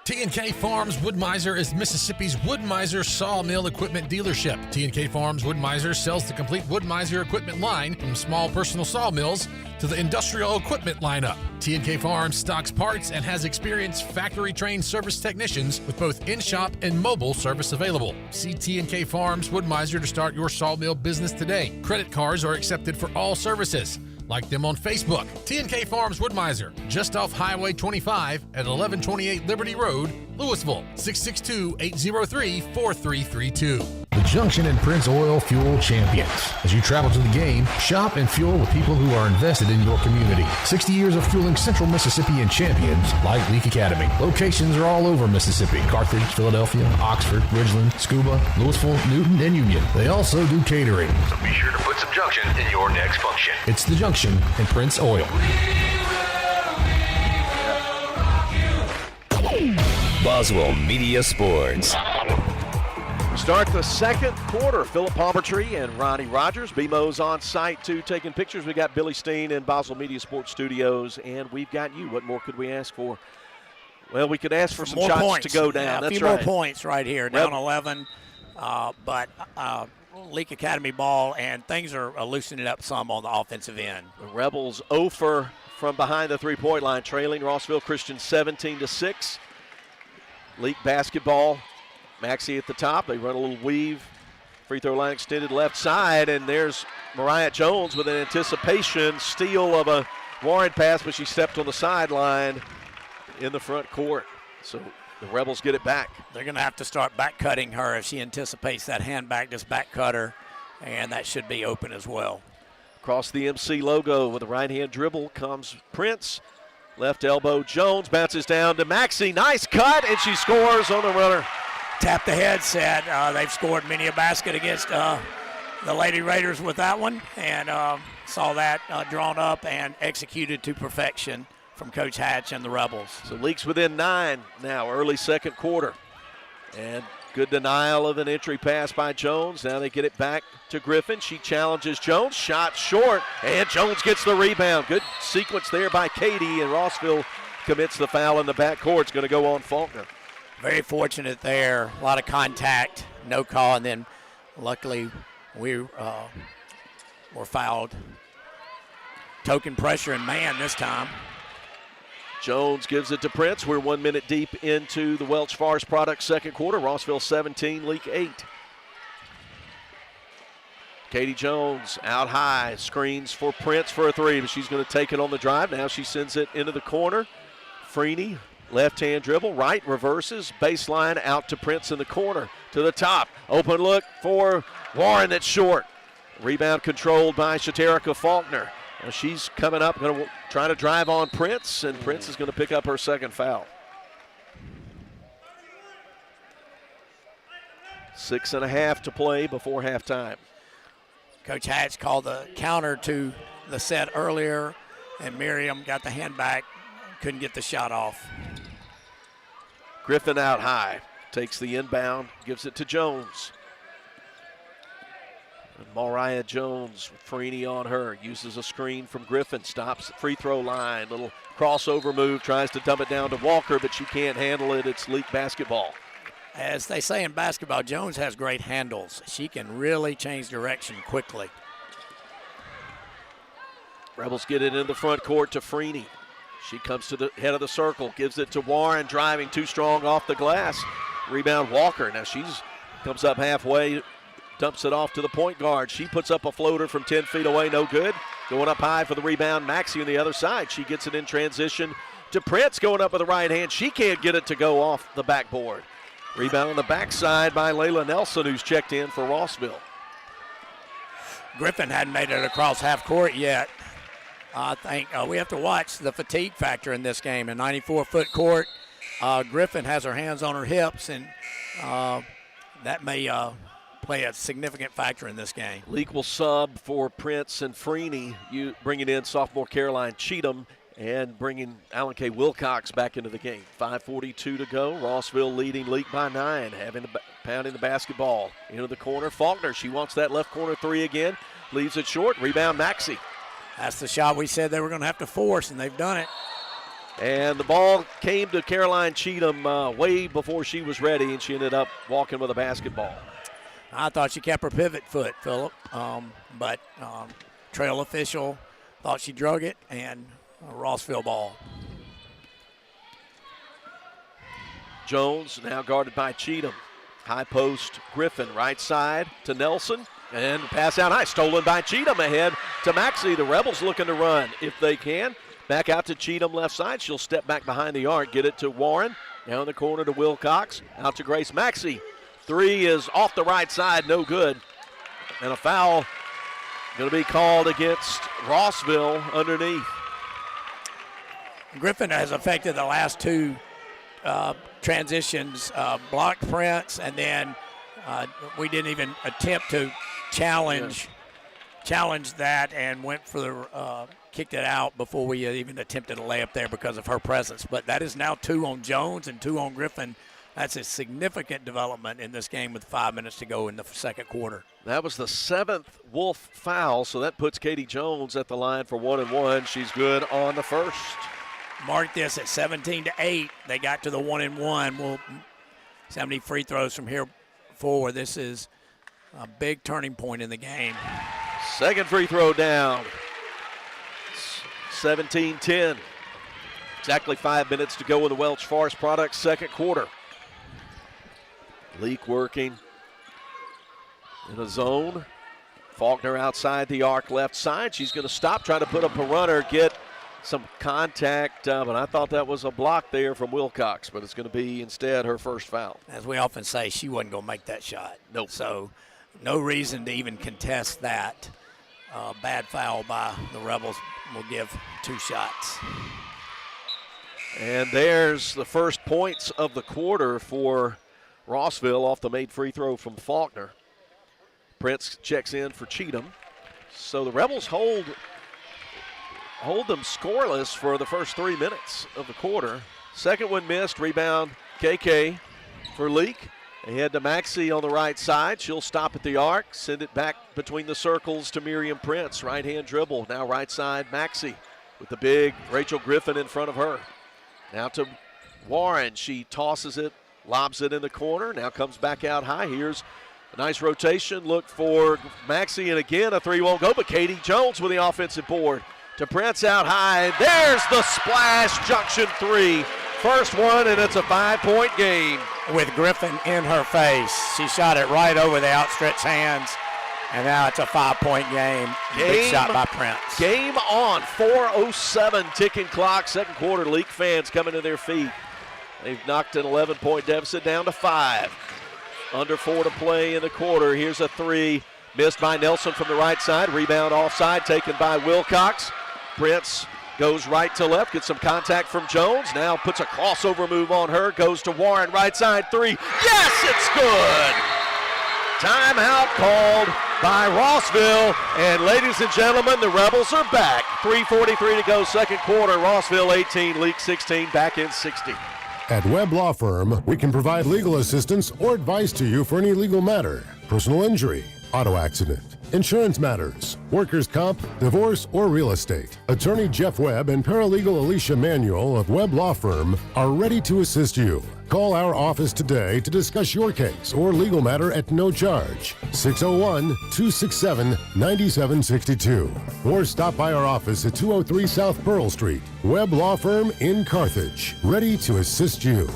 T&K Farms Wood-Mizer is Mississippi's Wood-Mizer sawmill equipment dealership. T&K Farms Wood-Mizer sells the complete Wood-Mizer equipment line from small personal sawmills to the industrial equipment lineup. T&K Farms stocks parts and has experienced factory-trained service technicians with both in-shop and mobile service available. See T&K Farms Wood-Mizer to start your sawmill business today. Credit cards are accepted for all services. Like them on Facebook. T&K Farms Wood-Mizer, just off Highway 25 at 1128 Liberty Road, Louisville, 662-803-4332. The Junction and Prince Oil Fuel Champions. As you travel to the game, shop and fuel with people who are invested in your community. 60 years of fueling Central Mississippi and champions like Leake Academy. Locations are all over Mississippi. Carthage, Philadelphia, Oxford, Ridgeland, Scuba, Louisville, Newton, and Union. They also do catering. So be sure to put some Junction in your next function. It's the Junction and Prince Oil. Boswell Media Sports. Start the second quarter. Philip Palmertree and Ronnie Rogers. BMO's on site too, taking pictures. We got Billy Steen in Boswell Media Sports Studios, and we've got you. What more could we ask for? Well, we could ask for some more shots points. to go down. Yeah, a That's few right. more points right here, down 11. But Leake Academy ball, and things are loosening up some on the offensive end. The Rebels 0 for from behind the three-point line, trailing Rossville Christian 17-6. Leake basketball. Maxey at the top. They run a little weave. Free throw line extended left side, and there's Mariah Jones with an anticipation steal of a Warren pass, but she stepped on the sideline in the front court. So the Rebels get it back. They're going to have to start back cutting her if she anticipates that hand back, just back cut her, and that should be open as well. Across the MC logo with a right-hand dribble comes Prince. Left elbow, Jones bounces down to Maxey. Nice cut, and she scores on the runner. Tap the headset. They've scored many a basket against the Lady Raiders with that one, and saw that drawn up and executed to perfection from Coach Hatch and the Rebels. So Leake's within 9 now, early second quarter. And good denial of an entry pass by Jones. Now they get it back to Griffin. She challenges Jones, shot short, and Jones gets the rebound. Good sequence there by Katie, and Rossville commits the foul in the backcourt. It's going to go on Faulkner. Very fortunate there. A lot of contact, no call, and then luckily we were fouled. Token pressure and man this time. Jones gives it to Prince. We're 1 minute deep into the Welch Forest Products second quarter. Rossville 17, Leake 8. Katie Jones out high, screens for Prince for a three, but she's going to take it on the drive. Now she sends it into the corner. Freeney, left-hand dribble, right, reverses, baseline out to Prince in the corner, to the top. Open look for Warren, that's short. Rebound controlled by Shaterica Faulkner. Now she's coming up, going to try to drive on Prince, and Prince is going to pick up her second foul. 6.5 to play before halftime. Coach Hatch called the counter to the set earlier, and Miriam got the hand back, couldn't get the shot off. Griffin out high, takes the inbound, gives it to Jones. And Mariah Jones with Freeney on her, uses a screen from Griffin, stops at free throw line, little crossover move, tries to dump it down to Walker, but she can't handle it. It's Leake basketball. As they say in basketball, Jones has great handles. She can really change direction quickly. Rebels get it in the front court to Freeney. She comes to the head of the circle, gives it to Warren, driving too strong off the glass. Rebound Walker. Now she's comes up halfway, dumps it off to the point guard. She puts up a floater from 10 feet away, no good. Going up high for the rebound, Maxey on the other side. She gets it in transition to Prince, going up with the right hand. She can't get it to go off the backboard. Rebound on the backside by Layla Nelson, who's checked in for Rossville. Griffin hadn't made it across half court yet. I think we have to watch the fatigue factor in this game. A 94-foot court, Griffin has her hands on her hips, and that may play a significant factor in this game. Leake will sub for Prince and Freeney. You bringing in sophomore Caroline Cheatham and bringing Alan K. Wilcox back into the game. 5:42 to go. Rossville leading Leake by 9, pounding the basketball into the corner. Faulkner, she wants that left corner three again. Leaves it short. Rebound, Maxey. That's the shot we said they were going to have to force, and they've done it. And the ball came to Caroline Cheatham way before she was ready, and she ended up walking with a basketball. I thought she kept her pivot foot, Phillip, but trail official thought she drug it, and Rossville ball. Jones now guarded by Cheatham. High post, Griffin, right side to Nelson. And pass out high, stolen by Cheatham ahead to Maxey. The Rebels looking to run if they can. Back out to Cheatham left side. She'll step back behind the arc, get it to Warren. Down in the corner to Wilcox. Out to Grace Maxey. Three is off the right side, no good. And a foul going to be called against Rossville underneath. Griffin has affected the last two transitions, blocked Prince, and then we didn't even attempt to challenge that, and went for the kicked it out before we even attempted a layup there because of her presence. But that is now 2 on Jones and 2 on Griffin. That's a significant development in this game with 5 minutes to go in the second quarter. That was the 7th Wolf foul, so that puts Katie Jones at the line for 1-1. She's good on the first. Mark this at 17-8. They got to the 1-1. We'll see how many free throws from here forward. This is a big turning point in the game. Second free throw down. 17-10. Exactly 5 minutes to go in the Welch Forest Products second quarter. Leake working in a zone. Faulkner outside the arc left side. She's going to stop, trying to put up a runner, get some contact, but I thought that was a block there from Wilcox, but it's going to be instead her first foul. As we often say, she wasn't going to make that shot. Nope. So no reason to even contest that. Bad foul by the Rebels will give 2 shots. And there's the first points of the quarter for Rossville off the made free throw from Faulkner. Prince checks in for Cheatham. So the Rebels hold them scoreless for the first 3 minutes of the quarter. Second one missed, rebound KK for Leake. Ahead to Maxey on the right side. She'll stop at the arc, send it back between the circles to Miriam Prince. Right-hand dribble, now right side Maxey with the big Rachel Griffin in front of her. Now to Warren, she tosses it, lobs it in the corner, now comes back out high. Here's a nice rotation, look for Maxey, and again a three won't go, but Katie Jones with the offensive board. To Prince out high. There's the splash junction three. First one, and it's a 5-point game. With Griffin in her face. She shot it right over the outstretched hands, and now it's a 5-point game. Big shot by Prince. Game on. 4:07 ticking clock. Second quarter. Leake fans coming to their feet. They've knocked an 11-point deficit down to 5. Under 4 to play in the quarter. Here's a three. Missed by Nelson from the right side. Rebound offside taken by Wilcox. Prince goes right to left, gets some contact from Jones. Now puts a crossover move on her. Goes to Warren, right side three. Yes, it's good. Timeout called by Rossville. And ladies and gentlemen, the Rebels are back. 3:43 to go, second quarter. Rossville 18, Leake 16, back in 60. At Webb Law Firm, we can provide legal assistance or advice to you for any legal matter, personal injury, auto accident, insurance matters, workers' comp, divorce, or real estate. Attorney Jeff Webb and paralegal Alicia Manuel of Webb Law Firm are ready to assist you. Call our office today to discuss your case or legal matter at no charge. 601-267-9762. Or stop by our office at 203 South Pearl Street. Webb Law Firm in Carthage. Ready to assist you.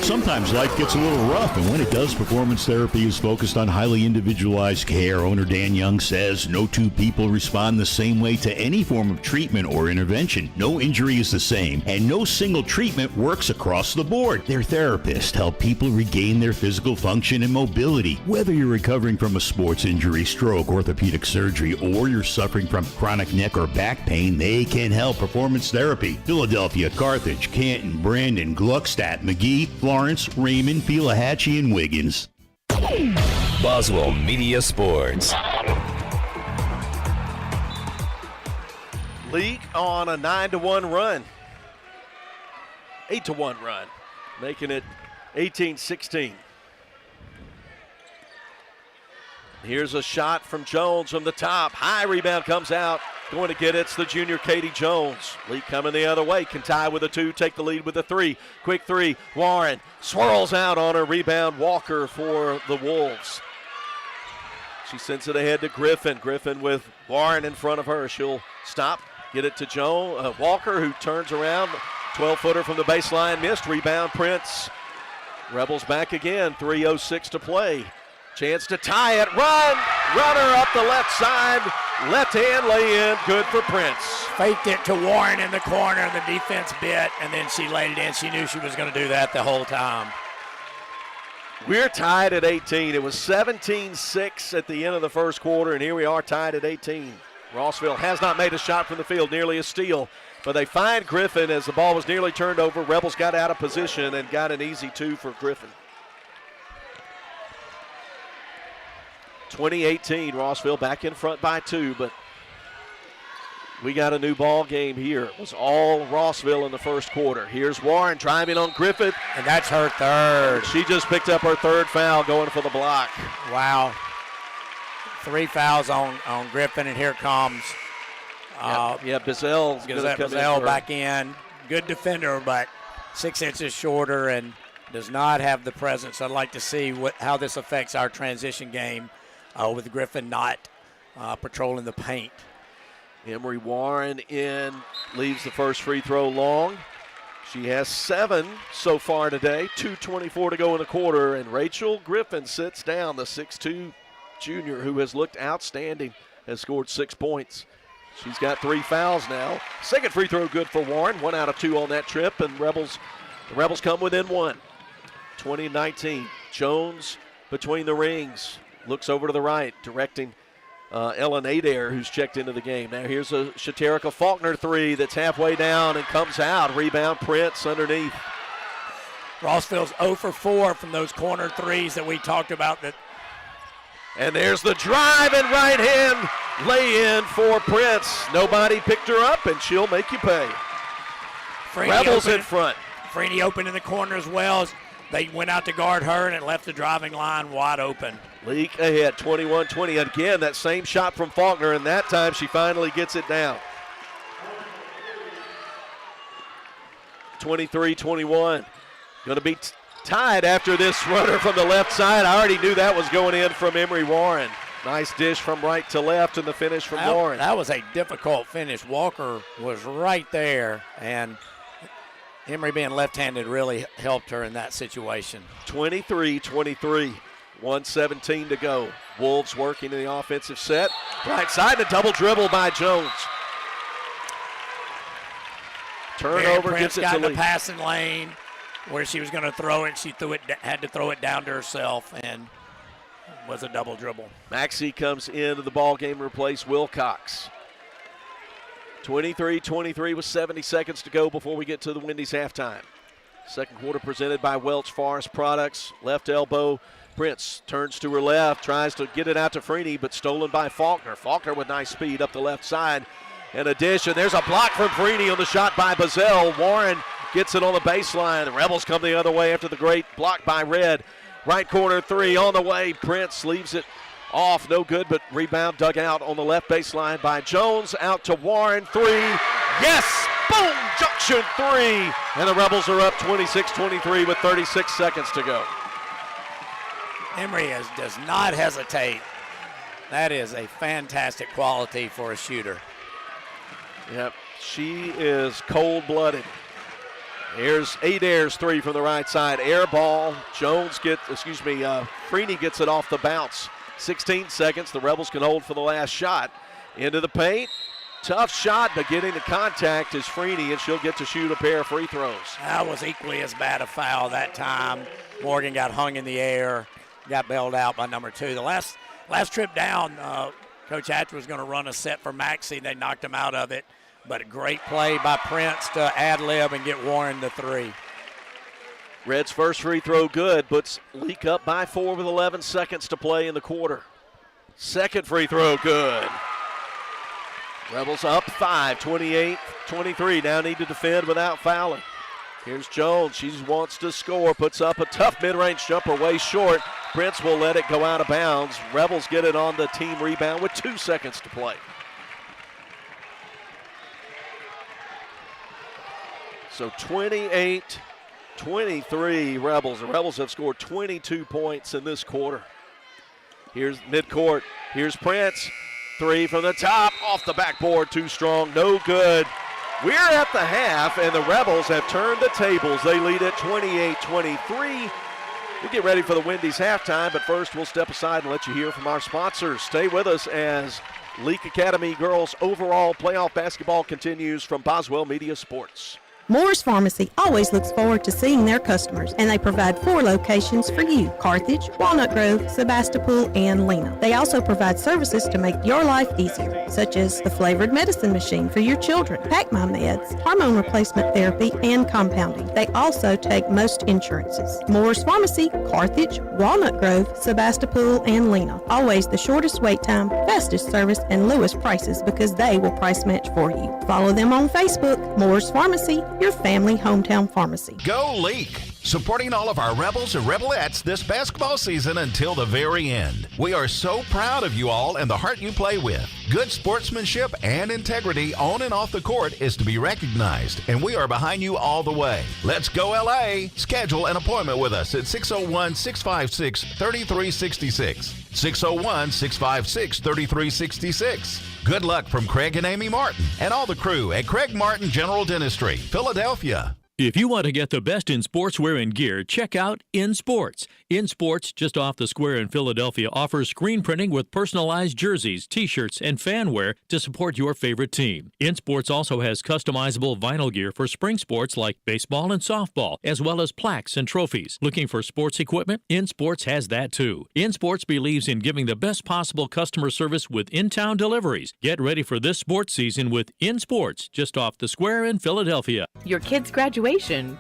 Sometimes life gets a little rough, and when it does, Performance Therapy is focused on highly individualized care. Owner Dan Young says no two people respond the same way to any form of treatment or intervention. No injury is the same, and no single treatment works across the board. Their therapists help people regain their physical function and mobility. Whether you're recovering from a sports injury, stroke, orthopedic surgery, or you're suffering from chronic neck or back pain, they can help. Performance Therapy. Philadelphia, Carthage, Canton, Brandon, Gluckstadt, McGee, Florence, Raymond, Pelahatchie, and Wiggins. Boswell Media Sports. Leake on a 9-1 run. 8-1 run, making it 18-16. Here's a shot from Jones from the top. High rebound comes out. Going to get it. It's the junior Katie Jones. Leake coming the other way. Can tie with a 2, take the lead with a 3. Quick 3. Warren swirls out on her rebound. Walker for the Wolves. She sends it ahead to Griffin. Griffin with Warren in front of her. She'll stop, get it to Walker, who turns around. 12-footer from the baseline. Missed. Rebound Prince. Rebels back again. 3:06 to play. Chance to tie it. Runner up the left side. Left hand lay in. Good for Prince. Faked it to Warren in the corner, and the defense bit, and then she laid it in. She knew she was going to do that the whole time. We're tied at 18. It was 17-6 at the end of the first quarter, and here we are tied at 18. Rossville has not made a shot from the field, nearly a steal. But they find Griffin as the ball was nearly turned over. Rebels got out of position and got an easy 2 for Griffin. 2018, Rossville back in front by 2, but we got a new ball game here. It was all Rossville in the first quarter. Here's Warren driving on Griffith. And that's her third. She just picked up her third foul going for the block. Wow. 3 fouls on Griffin, and here comes Bizzell back in. Good defender, but 6 inches shorter and does not have the presence. I'd like to see how this affects our transition game with Griffin not patrolling the paint. Emery Warren in, leaves the first free throw long. She has 7 so far today, 2:24 to go in the quarter, and Rachel Griffin sits down, the 6'2" junior who has looked outstanding, has scored 6 points. She's got 3 fouls now. Second free throw good for Warren, 1 out of 2 on that trip, and the Rebels come within 1. 2019, Jones between the rings, looks over to the right, directing Ellen Adair, who's checked into the game. Now here's a Shaterica Faulkner 3 that's halfway down and comes out. Rebound Prince underneath. Rossville's 0 for 4 from those corner 3s that we talked about. And there's the drive and right hand lay in for Prince. Nobody picked her up, and she'll make you pay. Rebels in front. Freeney open in the corner as well. They went out to guard her, and it left the driving line wide open. Leake ahead, 21-20. Again, that same shot from Faulkner, and that time she finally gets it down. 23-21. Going to be tied after this runner from the left side. I already knew that was going in from Emery Warren. Nice dish from right to left, and the finish from Warren. That was a difficult finish. Walker was right there, and Emery being left-handed really helped her in that situation. 23-23, 1:17 to go. Wolves working in the offensive set. Right side, a double dribble by Jones. Turnover Prince gets it got to in the Leake. passing lane where she was going to throw it. She had to throw it down to herself, and was a double dribble. Maxey comes into the ball game to replace Wilcox. 23-23 with 70 seconds to go before we get to the Wendy's halftime. Second quarter presented by Welch Forest Products. Left elbow, Prince turns to her left, tries to get it out to Freeney, but stolen by Faulkner. Faulkner with nice speed up the left side. And a dish, and there's a block from Freeney on the shot by Bizzell. Warren gets it on the baseline. The Rebels come the other way after the great block by Red. Right corner 3 on the way. Prince leaves it off, no good, but rebound dug out on the left baseline by Jones. Out to Warren, 3. Yes! Boom! Junction 3! And the Rebels are up 26-23 with 36 seconds to go. Emery does not hesitate. That is a fantastic quality for a shooter. Yep, she is cold-blooded. Here's Adair's 3 from the right side. Air ball. Freeney gets it off the bounce. 16 seconds. The Rebels can hold for the last shot. Into the paint. Tough shot, but getting the contact is Freeney, and she'll get to shoot a pair of free throws. That was equally as bad a foul that time. Morgan got hung in the air, got bailed out by number 2. The last trip down, Coach Hatcher was going to run a set for Maxey. They knocked him out of it. But a great play by Prince to ad-lib and get Warren the 3. Red's first free throw good, puts Leake up by 4 with 11 seconds to play in the quarter. Second free throw good. Rebels up 5, 28-23. Now need to defend without fouling. Here's Jones. She wants to score. Puts up a tough mid-range jumper way short. Prince will let it go out of bounds. Rebels get it on the team rebound with 2 seconds to play. So 28-23 Rebels. The Rebels have scored 22 points in this quarter. Here's midcourt. Here's Prince. 3 from the top. Off the backboard. Too strong. No good. We're at the half, and the Rebels have turned the tables. They lead at 28-23. We get ready for the Wendy's halftime, but first we'll step aside and let you hear from our sponsors. Stay with us as Leake Academy girls overall playoff basketball continues from Boswell Media Sports. Moore's Pharmacy always looks forward to seeing their customers, and they provide 4 locations for you: Carthage, Walnut Grove, Sebastopol, and Lena. They also provide services to make your life easier, such as the flavored medicine machine for your children, Pack My Meds, hormone replacement therapy, and compounding. They also take most insurances. Moore's Pharmacy, Carthage, Walnut Grove, Sebastopol, and Lena. Always the shortest wait time, fastest service, and lowest prices because they will price match for you. Follow them on Facebook. Moore's Pharmacy, your family hometown pharmacy. Go Leake! Supporting all of our Rebels and Rebelettes this basketball season until the very end. We are so proud of you all and the heart you play with. Good sportsmanship and integrity on and off the court is to be recognized, and we are behind you all the way. Let's go LA! Schedule an appointment with us at 601-656-3366. 601-656-3366. Good luck from Craig and Amy Martin and all the crew at Craig Martin General Dentistry, Philadelphia. If you want to get the best in sportswear and gear, check out In Sports. In Sports, just off the square in Philadelphia, offers screen printing with personalized jerseys, t-shirts, and fan wear to support your favorite team. In Sports also has customizable vinyl gear for spring sports like baseball and softball, as well as plaques and trophies. Looking for sports equipment? In Sports has that too. In Sports believes in giving the best possible customer service with in-town deliveries. Get ready for this sports season with In Sports, just off the square in Philadelphia. Your kids' graduation,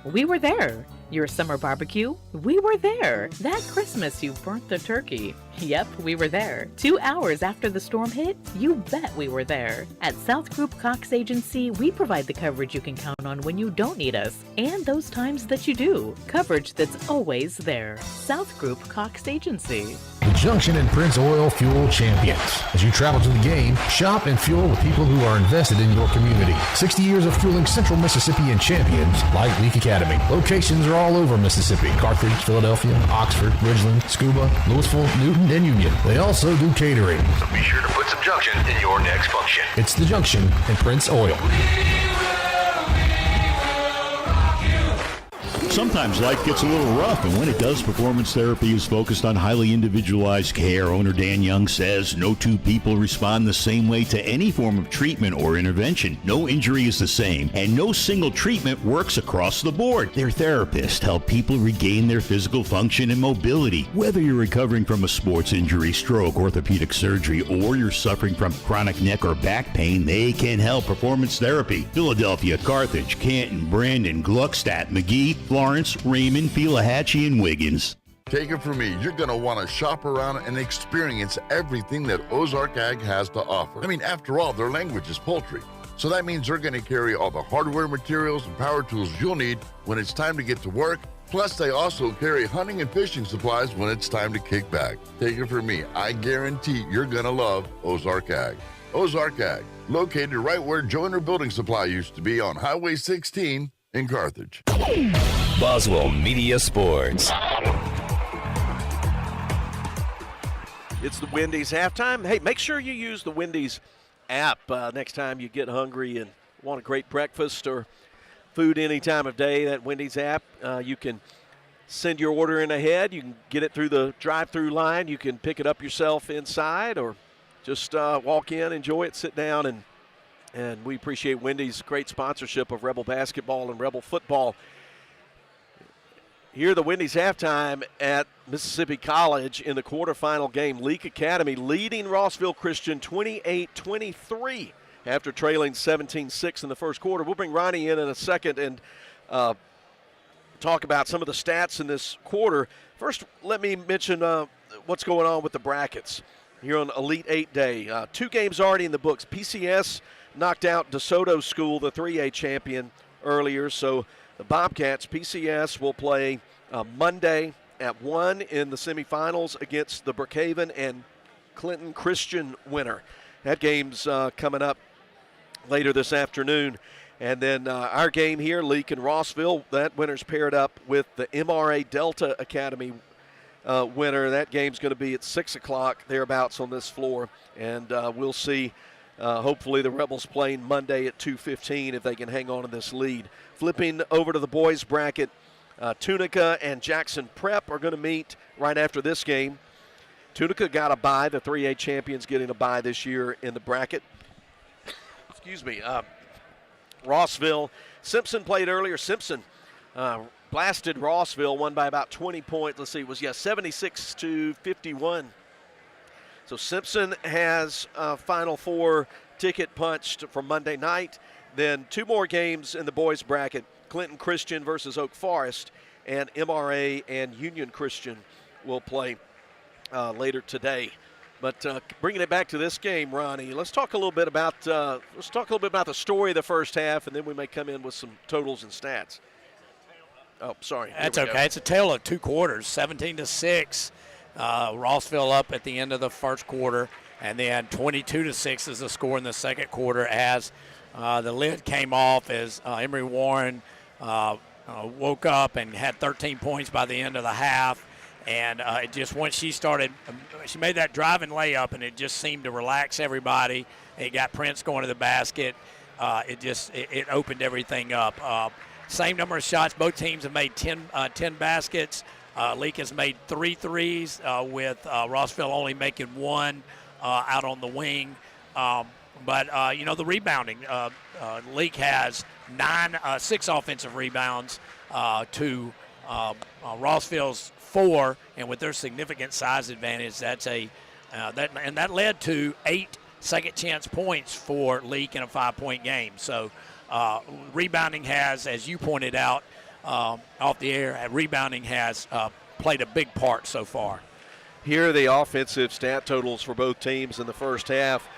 we were there. Your summer barbecue, we were there. That Christmas you burnt the turkey. Yep, we were there. 2 hours after the storm hit, you bet we were there. At South Group Cox Agency, we provide the coverage you can count on when you don't need us, and those times that you do. Coverage that's always there. South Group Cox Agency. The Junction and Prince Oil Fuel Champions. As you travel to the game, shop and fuel with people who are invested in your community. 60 years of fueling Central Mississippi and champions like Leake Academy. Locations are all over Mississippi: Carthage, Philadelphia, Oxford, Ridgeland, Scuba, Louisville, Newton, and Union. They also do catering. So be sure to put some Junction in your next function. It's the Junction and Prince Oil. Sometimes life gets a little rough, and when it does, performance therapy is focused on highly individualized care. Owner Dan Young says no 2 people respond the same way to any form of treatment or intervention. No injury is the same, and no single treatment works across the board. Their therapists help people regain their physical function and mobility. Whether you're recovering from a sports injury, stroke, orthopedic surgery, or you're suffering from chronic neck or back pain, they can help. Performance therapy. Philadelphia, Carthage, Canton, Brandon, Gluckstadt, McGee, Florence, Raymond, Pelahatchie, and Wiggins. Take it from me, you're going to want to shop around and experience everything that Ozark Ag has to offer. I mean, after all, their language is poultry. So that means they're going to carry all the hardware, materials, and power tools you'll need when it's time to get to work. Plus, they also carry hunting and fishing supplies when it's time to kick back. Take it from me, I guarantee you're going to love Ozark Ag. Ozark Ag, located right where Joyner Building Supply used to be on Highway 16 in Carthage. Boswell Media Sports. It's the Wendy's halftime. Hey, make sure you use the Wendy's app next time you get hungry and want a great breakfast or food any time of day. That Wendy's app, you can send your order in ahead. You can get it through the drive-through line. You can pick it up yourself inside or just walk in, enjoy it, sit down, and we appreciate Wendy's great sponsorship of Rebel basketball and Rebel football. Here, the Wendy's halftime at Mississippi College in the quarterfinal game. Leake Academy leading Rossville Christian 28-23 after trailing 17-6 in the first quarter. We'll bring Ronnie in a second and talk about some of the stats in this quarter. First, let me mention what's going on with the brackets here on Elite 8 Day. 2 games already in the books. PCS knocked out DeSoto School, the 3A champion, earlier. So the Bobcats, PCS, will play Monday at 1 in the semifinals against the Brookhaven and Clinton Christian winner. That game's coming up later this afternoon. And then our game here, Leake and Rossville, that winner's paired up with the MRA Delta Academy winner. That game's going to be at 6 o'clock, thereabouts on this floor. And we'll see, hopefully, the Rebels playing Monday at 2:15 if they can hang on to this lead. Flipping over to the boys' bracket, Tunica and Jackson Prep are going to meet right after this game. Tunica got a bye. The 3A champions getting a bye this year in the bracket. Excuse me. Rossville. Simpson played earlier. Simpson blasted Rossville, won by about 20 points. Let's see, it was 76-51. So Simpson has a Final Four ticket punched for Monday night. Then 2 more games in the boys' bracket. Clinton Christian versus Oak Forest, and MRA and Union Christian will play later today. But bringing it back to this game, Ronnie, let's talk a little bit about the story of the first half, and then we may come in with some totals and stats. Oh, sorry. That's okay. It's a tale of 2 quarters, 17-6. Rossville up at the end of the first quarter, and then 22-6 is the score in the second quarter as the lid came off as Emory Warren woke up and had 13 points by the end of the half. And it just, once she started, she made that driving layup, and it just seemed to relax everybody. It got Prince going to the basket. It opened everything up. Same number of shots. Both teams have made 10 baskets. Leake has made 3 threes, with Rossville only making 1 out on the wing. But the rebounding. Leake has 6 offensive rebounds to Rossville's 4, and with their significant size advantage, that led to 8 second chance points for Leake in a 5-point game. So rebounding has, as you pointed out off the air, rebounding has played a big part so far. Here are the offensive stat totals for both teams in the first half.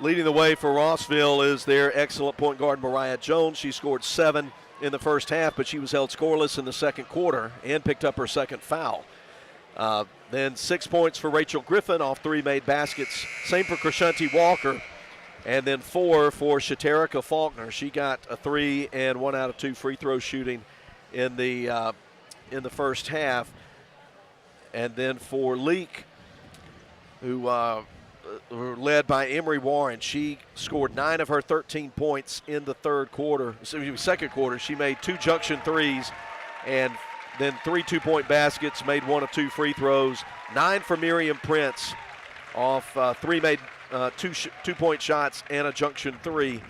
Leading the way for Rossville is their excellent point guard, Mariah Jones. She scored 7 in the first half, but she was held scoreless in the second quarter and picked up her second foul. Then 6 points for Rachel Griffin off 3 made baskets. Same for Krishanti Walker. And then 4 for Shaterica Faulkner. She got a 3 and 1 out of 2 free throw shooting in the first half. And then for Leake, who were led by Emory Warren, she scored 9 of her 13 points in the second quarter. She made 2 junction threes and then 3 2-point baskets, made 1 of 2 free throws. 9 for Miriam Prince off 3 made 2-point shots and a junction 3.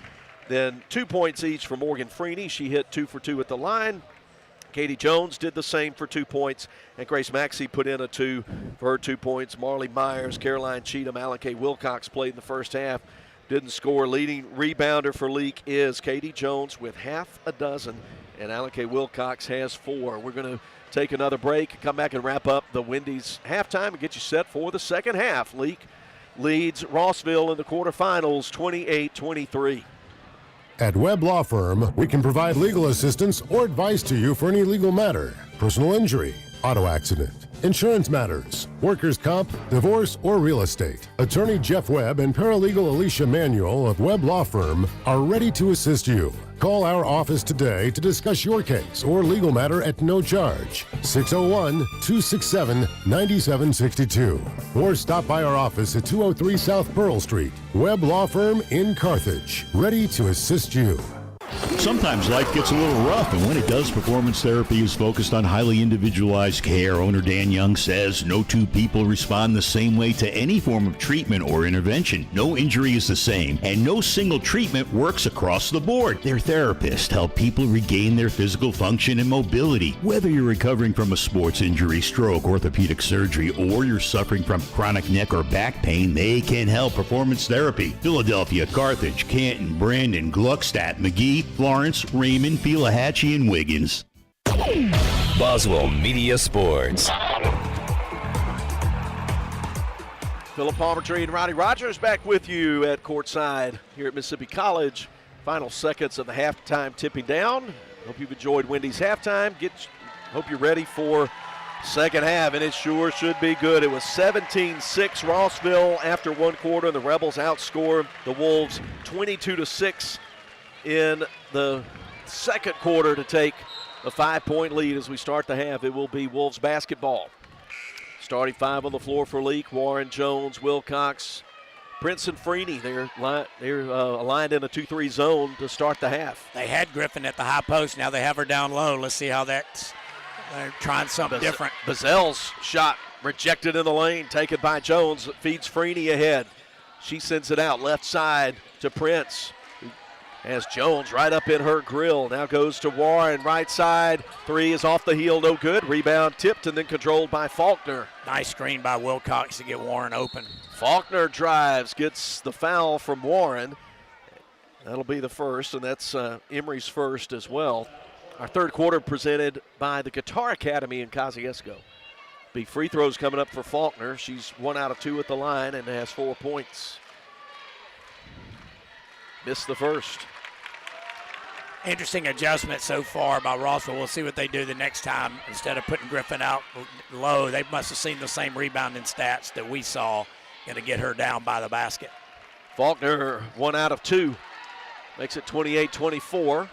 Then 2 points each for Morgan Freeney. She hit 2 for 2 at the line. Katie Jones did the same for 2 points, and Grace Maxey put in a 2 for her 2 points. Marley Myers, Caroline Cheatham, Alan K. Wilcox played in the first half, didn't score. Leading rebounder for Leake is Katie Jones with half a dozen, and Alan K. Wilcox has 4. We're going to take another break, come back and wrap up the Wendy's halftime and get you set for the second half. Leake leads Rossville in the quarterfinals 28-23. At Webb Law Firm, we can provide legal assistance or advice to you for any legal matter, personal injury, auto accident, insurance matters, workers' comp, divorce, or real estate. Attorney Jeff Webb and paralegal Alicia Manuel of Webb Law Firm are ready to assist you. Call our office today to discuss your case or legal matter at no charge. 601-267-9762. Or stop by our office at 203 South Pearl Street. Webb Law Firm in Carthage. Ready to assist you. Sometimes life gets a little rough, and when it does, Performance Therapy is focused on highly individualized care. Owner Dan Young says no 2 people respond the same way to any form of treatment or intervention. No injury is the same, and no single treatment works across the board. Their therapists help people regain their physical function and mobility. Whether you're recovering from a sports injury, stroke, orthopedic surgery, or you're suffering from chronic neck or back pain, they can help. Performance Therapy. Philadelphia, Carthage, Canton, Brandon, Gluckstadt, McGee, Florence, Raymond, Pelahatchie, and Wiggins. Boswell Media Sports. Philip Palmertree and Ronnie Rogers back with you at courtside here at Mississippi College. Final seconds of the halftime tipping down. Hope you've enjoyed Wendy's halftime. Hope you're ready for second half, and it sure should be good. It was 17-6 Rossville after one quarter, and the Rebels outscored the Wolves 22-6 in the second quarter to take a 5-point lead as we start the half. It will be Wolves basketball. Starting five on the floor for Leake: Warren, Jones, Wilcox, Prince, and Freeney. They're aligned in a 2-3 zone to start the half. They had Griffin at the high post. Now they have her down low. Let's see how that's. They're trying something different. Bazell's shot rejected in the lane, taken by Jones. Feeds Freeney ahead. She sends it out left side to Prince. Has Jones right up in her grill. Now goes to Warren, right side. Three is off the heel, no good. Rebound tipped and then controlled by Faulkner. Nice screen by Wilcox to get Warren open. Faulkner drives, gets the foul from Warren. That'll be the first, and that's Emory's first as well. Our third quarter presented by the Guitar Academy in Kosciuszko. Be free throws coming up for Faulkner. She's 1 out of 2 at the line and has 4 points. Missed the first. Interesting adjustment so far by Rossville. We'll see what they do the next time. Instead of putting Griffin out low, they must have seen the same rebounding stats that we saw. Going to get her down by the basket. Faulkner 1 out of 2. Makes it 28-24.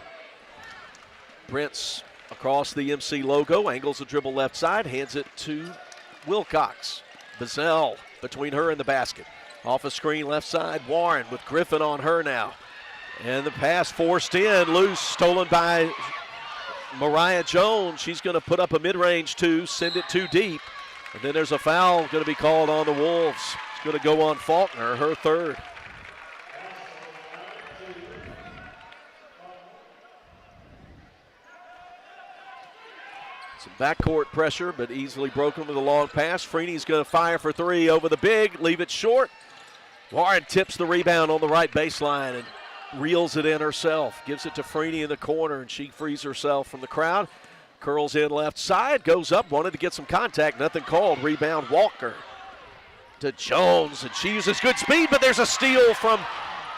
Prince across the MC logo, angles the dribble left side, hands it to Wilcox. Bazell between her and the basket. Off a screen left side, Warren with Griffin on her now. And the pass forced in, loose, stolen by Mariah Jones. She's going to put up a mid-range two, send it too deep. And then there's a foul going to be called on the Wolves. It's going to go on Faulkner, her third. Some backcourt pressure, but easily broken with a long pass. Freeney's going to fire for three over the big, leave it short. Warren tips the rebound on the right baseline and reels it in herself. Gives it to Freeney in the corner, and she frees herself from the crowd. Curls in left side, goes up, wanted to get some contact, nothing called. Rebound Walker to Jones, and she uses good speed, but there's a steal from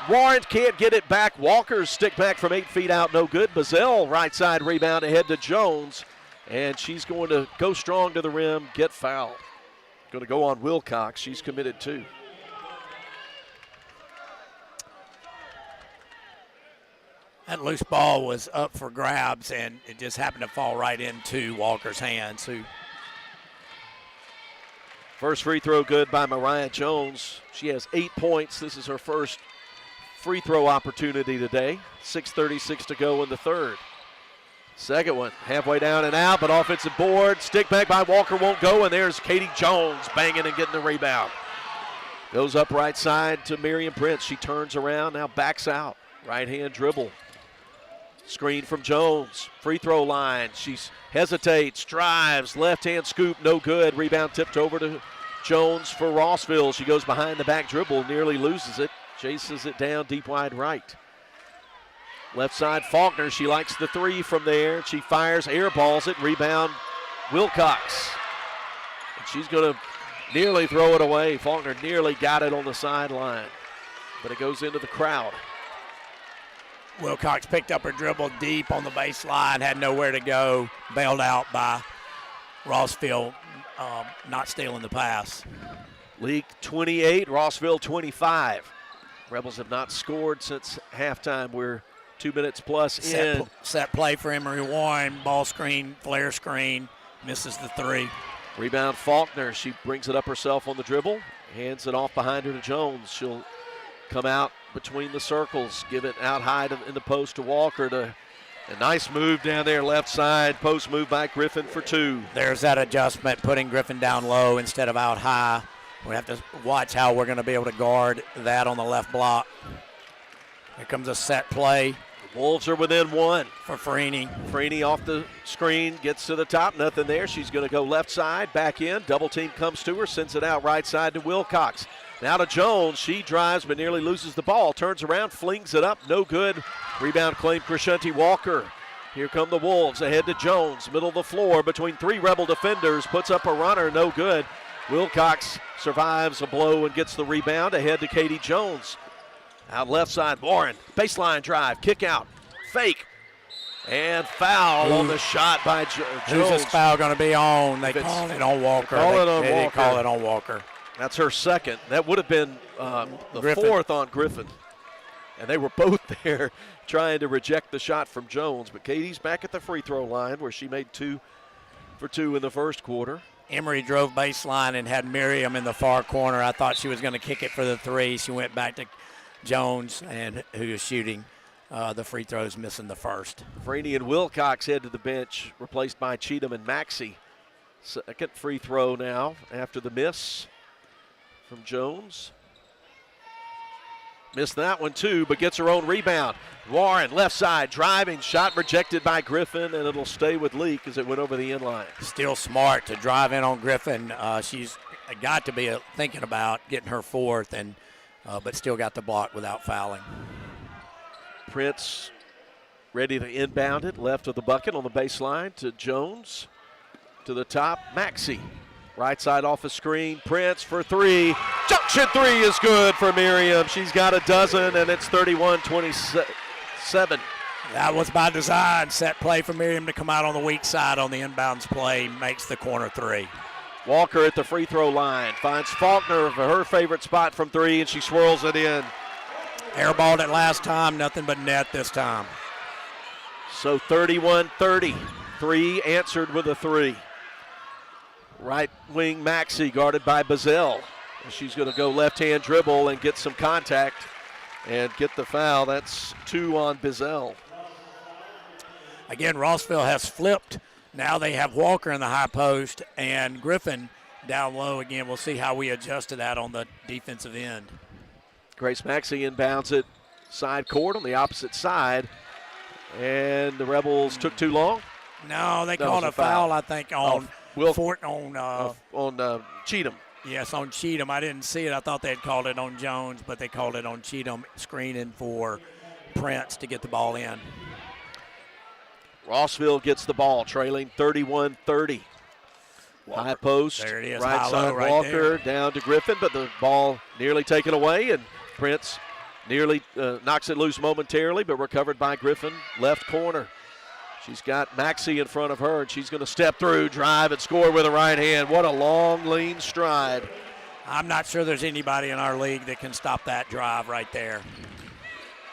Warren, can't get it back. Walker's stick back from 8 feet out, no good. Bazell right side rebound ahead to Jones, and she's going to go strong to the rim, get fouled. Going to go on Wilcox, she's committed too. That loose ball was up for grabs, and it just happened to fall right into Walker's hands. First free throw good by Mariah Jones. She has 8 points. This is her first free throw opportunity today. 6:36 to go in the third. Second one, halfway down and out, but offensive board. Stick back by Walker won't go, and there's Katie Jones banging and getting the rebound. Goes up right side to Miriam Prince. She turns around, now backs out. Right hand dribble. Screen from Jones, free throw line. She hesitates, drives, left hand scoop, no good. Rebound tipped over to Jones for Rossville. She goes behind the back dribble, nearly loses it, chases it down deep wide right. Left side Faulkner, she likes the three from there. She fires, airballs it, rebound Wilcox. And she's going to nearly throw it away. Faulkner nearly got it on the sideline, but it goes into the crowd. Wilcox picked up her dribble deep on the baseline, had nowhere to go, bailed out by Rossville, not stealing the pass. Leake 28, Rossville 25. Rebels have not scored since halftime. We're 2 minutes plus in. Set play for Emory Warren, ball screen, flare screen, misses the three. Rebound Faulkner, she brings it up herself on the dribble, hands it off behind her to Jones. She'll come out between the circles, give it out high in the post to Walker. A nice move down there, left side, post move by Griffin for two. There's that adjustment, putting Griffin down low instead of out high. We have to watch how we're going to be able to guard that on the left block. Here comes a set play. The Wolves are within one. For Freeney. Freeney off the screen, gets to the top, nothing there. She's going to go left side, back in. Double team comes to her, sends it out right side to Wilcox. Now to Jones, she drives but nearly loses the ball. Turns around, flings it up, no good. Rebound claimed Crescenti Walker. Here come the Wolves, ahead to Jones, middle of the floor between three Rebel defenders, puts up a runner, no good. Wilcox survives a blow and gets the rebound ahead to Katie Jones. Out left side, Warren, baseline drive, kick out, fake, and foul on the shot by Jones. Who's this foul going to be on? They call it on Walker. They call it on Walker. That's her second. That would have been the Griffin. fourth on Griffin. And they were both there trying to reject the shot from Jones. But Katie's back at the free throw line where she made 2 for 2 in the first quarter. Emery drove baseline and had Miriam in the far corner. I thought she was going to kick it for the three. She went back to Jones, and who is shooting the free throws, missing the first. Freeney and Wilcox head to the bench, replaced by Cheatham and Maxey. Second free throw now after the miss from Jones. Missed that one too, but gets her own rebound. Warren, left side, driving, shot rejected by Griffin, and it'll stay with Leake as it went over the inline. Still smart to drive in on Griffin. She's got to be thinking about getting her fourth, and but still got the block without fouling. Prince ready to inbound it, left of the bucket on the baseline to Jones. To the top, Maxey. Right side off a screen, Prince for three. Junction three is good for Miriam. She's got a dozen, and it's 31-27. That was by design. Set play for Miriam to come out on the weak side on the inbounds play. Makes the corner three. Walker at the free throw line. Finds Faulkner for her favorite spot from three, and she swirls it in. Airballed it last time, nothing but net this time. So 31-30. Three answered with a three. Right wing Maxey guarded by Bazell. She's going to go left-hand dribble and get some contact and get the foul. That's 2 on Bazell. Again, Rossville has flipped. Now they have Walker in the high post and Griffin down low again. We'll see how we adjust to that on the defensive end. Grace Maxey inbounds it side court on the opposite side. And the Rebels took too long? No, they called a foul, I think, on Cheatham. Yes, on Cheatham. I didn't see it. I thought they had called it on Jones, but they called it on Cheatham, screening for Prince to get the ball in. Rossville gets the ball, trailing 31-30. High post, there it is, right side right Walker, there. down to Griffin, but the ball nearly taken away, and Prince nearly knocks it loose momentarily, but recovered by Griffin, left corner. She's got Maxey in front of her, and she's going to step through, drive, and score with a right hand. What a long, lean stride. I'm not sure there's anybody in our league that can stop that drive right there.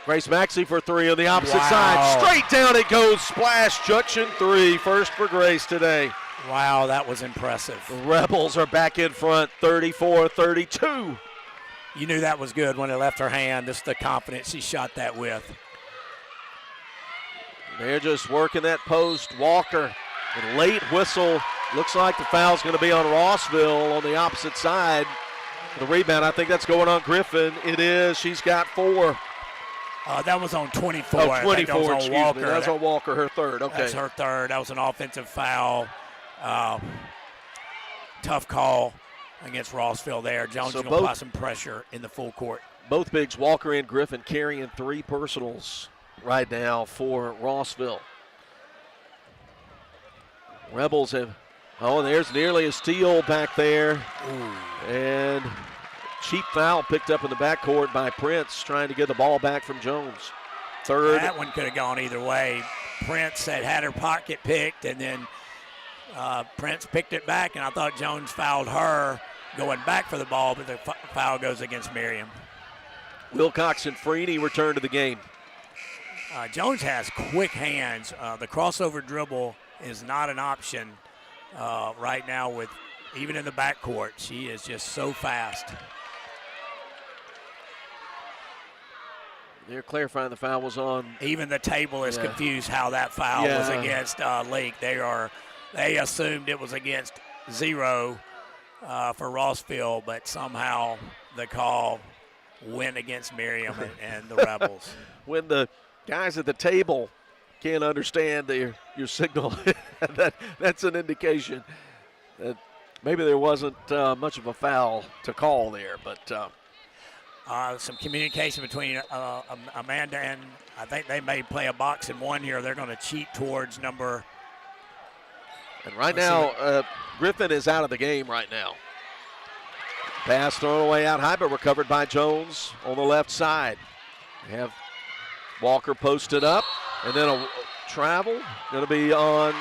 Grace Maxey for three on the opposite side. Straight down it goes. Splash, junction three. First for Grace today. Wow, that was impressive. The Rebels are back in front, 34-32. You knew that was good when it left her hand. Just the confidence she shot that with. They're just working that post. Walker, with a late whistle. Looks like the foul's going to be on Rossville on the opposite side. The rebound, I think that's going on Griffin. It is. She's got 4. That was on 24. Oh, 24, that was on Walker. That was on Walker, her third. Okay. That's her third. That was an offensive foul. Tough call against Rossville there. Jones is going to apply some pressure in the full court. Both bigs, Walker and Griffin, carrying 3 personals right now for Rossville. Rebels have, there's nearly a steal back there. Ooh. And cheap foul picked up in the backcourt by Prince, trying to get the ball back from Jones. Third. That one could have gone either way. Prince had her pocket picked, and then Prince picked it back, and I thought Jones fouled her going back for the ball, but the foul goes against Miriam. Wilcox and Freeney return to the game. Jones has quick hands. The crossover dribble is not an option right now with even in the backcourt. She is just so fast. They're clarifying the foul was on. Even the table is confused how that foul was against Leake. They assumed it was against 0 for Rossville, but somehow the call went against Miriam and the Rebels. When the guys at the table can't understand your signal, that's an indication that maybe there wasn't much of a foul to call there. But some communication between Amanda and I think they may play a box and one here. They're going to cheat towards number. And right now, Griffin is out of the game right now. Pass thrown away out high, but recovered by Jones on the left side. We have Walker posted up, and then a travel going to be on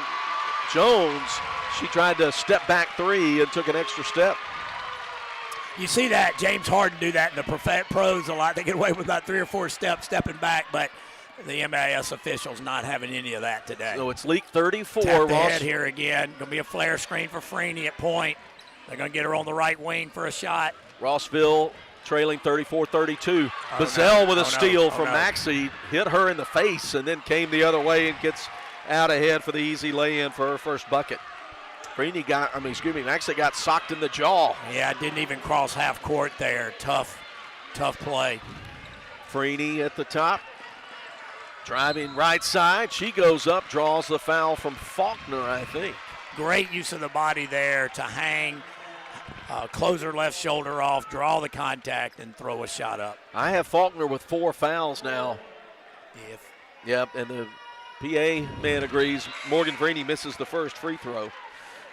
Jones. She tried to step back three and took an extra step. You see that James Harden do that in the pros a lot. They get away with about 3 or 4 steps stepping back, but the MAIS officials not having any of that today. So it's Leake 34. Tap the head here again. Going to be a flare screen for Freeney at point. They're going to get her on the right wing for a shot. Rossville trailing 34-32. Bazell with a steal from Maxey, hit her in the face and then came the other way and gets out ahead for the easy lay-in for her first bucket. Maxey got socked in the jaw. Yeah, didn't even cross half court there. Tough play. Freeney at the top. Driving right side. She goes up, draws the foul from Faulkner, I think. Great use of the body there to hang, close her left shoulder off, draw the contact, and throw a shot up. I have Faulkner with 4 fouls now. Yep, and the PA man agrees. Morgan Freeney misses the first free throw.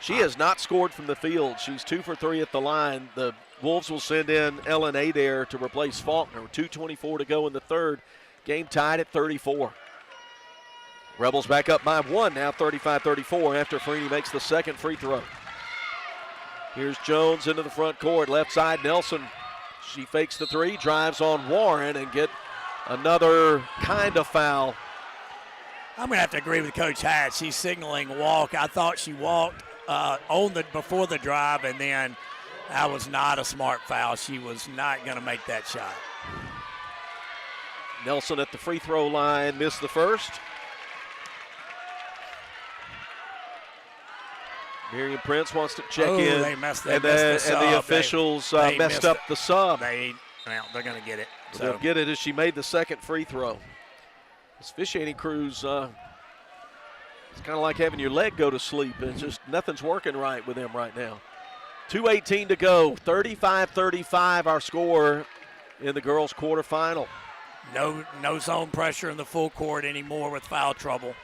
She has not scored from the field. She's 2 for 3 at the line. The Wolves will send in Ellen Adair to replace Faulkner. 2:24 to go in the third. Game tied at 34. Rebels back up by 1 now, 35-34 after Freeney makes the second free throw. Here's Jones into the front court. Left side, Nelson. She fakes the three, drives on Warren, and get another kind of foul. I'm going to have to agree with Coach Hatch. She's signaling walk. I thought she walked before the drive, and then that was not a smart foul. She was not going to make that shot. Nelson at the free throw line, missed the first. Miriam Prince wants to check in. They messed the and the officials messed up the sub. They're going to get it. They'll get it as she made the second free throw. This officiating crew's it's kind of like having your leg go to sleep. It's just nothing's working right with them right now. 2:18 to go. 35-35 our score in the girls' quarterfinal. No zone pressure in the full court anymore with foul trouble.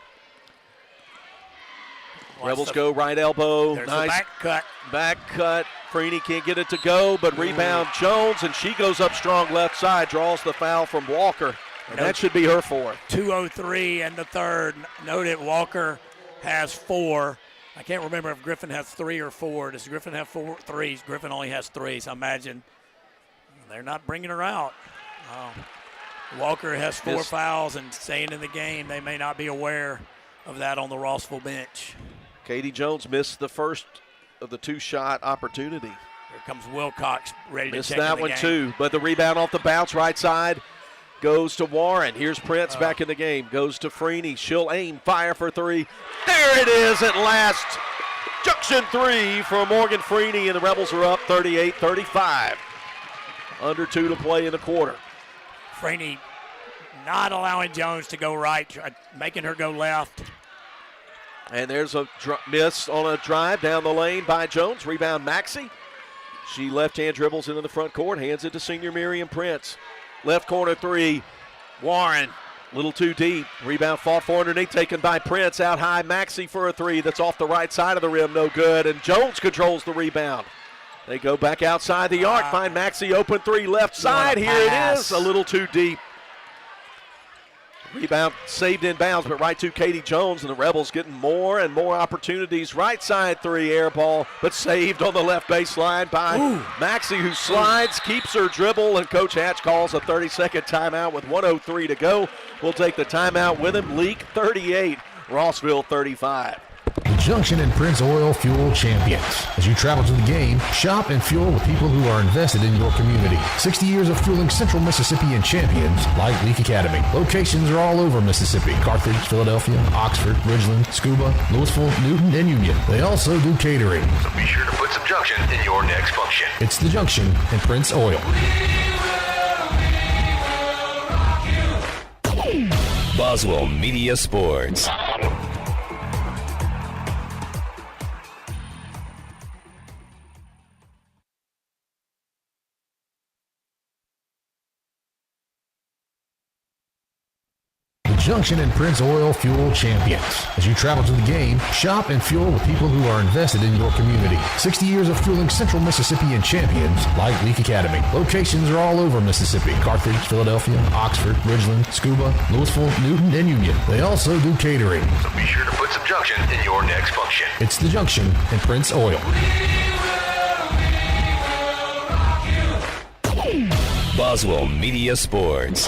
Rebels go right elbow. There's nice a back cut. Back cut. Freeney can't get it to go, but rebound Jones, and she goes up strong left side, draws the foul from Walker. And that should be her fourth. 2:03 and the third. Note that Walker has 4. I can't remember if Griffin has 3 or 4. Does Griffin have 4 threes? Griffin only has 3, so I imagine they're not bringing her out. Walker has 4 fouls and staying in the game. They may not be aware of that on the Rossville bench. Katie Jones missed the first of the 2-shot opportunity. Here comes Wilcox ready to missed check in that the one game. too, but the rebound off the bounce right side goes to Warren. Here's Prince back in the game. Goes to Freeney. She'll aim, fire for 3. There it is at last. Junction 3 for Morgan Freeney, and the Rebels are up 38-35. Under 2 to play in the quarter. Freeney not allowing Jones to go right, making her go left. And there's a miss on a drive down the lane by Jones. Rebound Maxey. She left-hand dribbles into the front court, hands it to senior Miriam Prince. Left corner 3, Warren, a little too deep. Rebound fought for underneath, taken by Prince. Out high, Maxey for a 3 that's off the right side of the rim, no good. And Jones controls the rebound. They go back outside the arc, find Maxey open 3 left side. Here it is, a little too deep. Rebound saved in bounds, but right to Katie Jones, and the Rebels getting more and more opportunities. Right side 3 air ball, but saved on the left baseline by Maxey, who slides, keeps her dribble, and Coach Hatch calls a 30-second timeout with 1:03 to go. We'll take the timeout with him. Leake 38, Rossville 35. Junction and Prince Oil Fuel Champions. As you travel to the game, shop and fuel with people who are invested in your community. 60 years of fueling Central Mississippi and champions like Leake Academy. Locations are all over Mississippi: Carthage, Philadelphia, Oxford, Ridgeland, Scuba, Louisville, Newton, and Union. They also do catering. So be sure to put some Junction in your next function. It's the Junction and Prince Oil. Boswell Media Sports. Junction and Prince Oil Fuel champions. As you travel to the game, shop and fuel with people who are invested in your community. 60 years of fueling Central Mississippi and champions like Leake Academy. Locations are all over Mississippi: Carthage, Philadelphia, Oxford, Ridgeland, Scuba, Louisville, Newton, and Union. They also do catering. So be sure to put some Junction in your next function. It's the Junction and Prince Oil. Boswell Media Sports.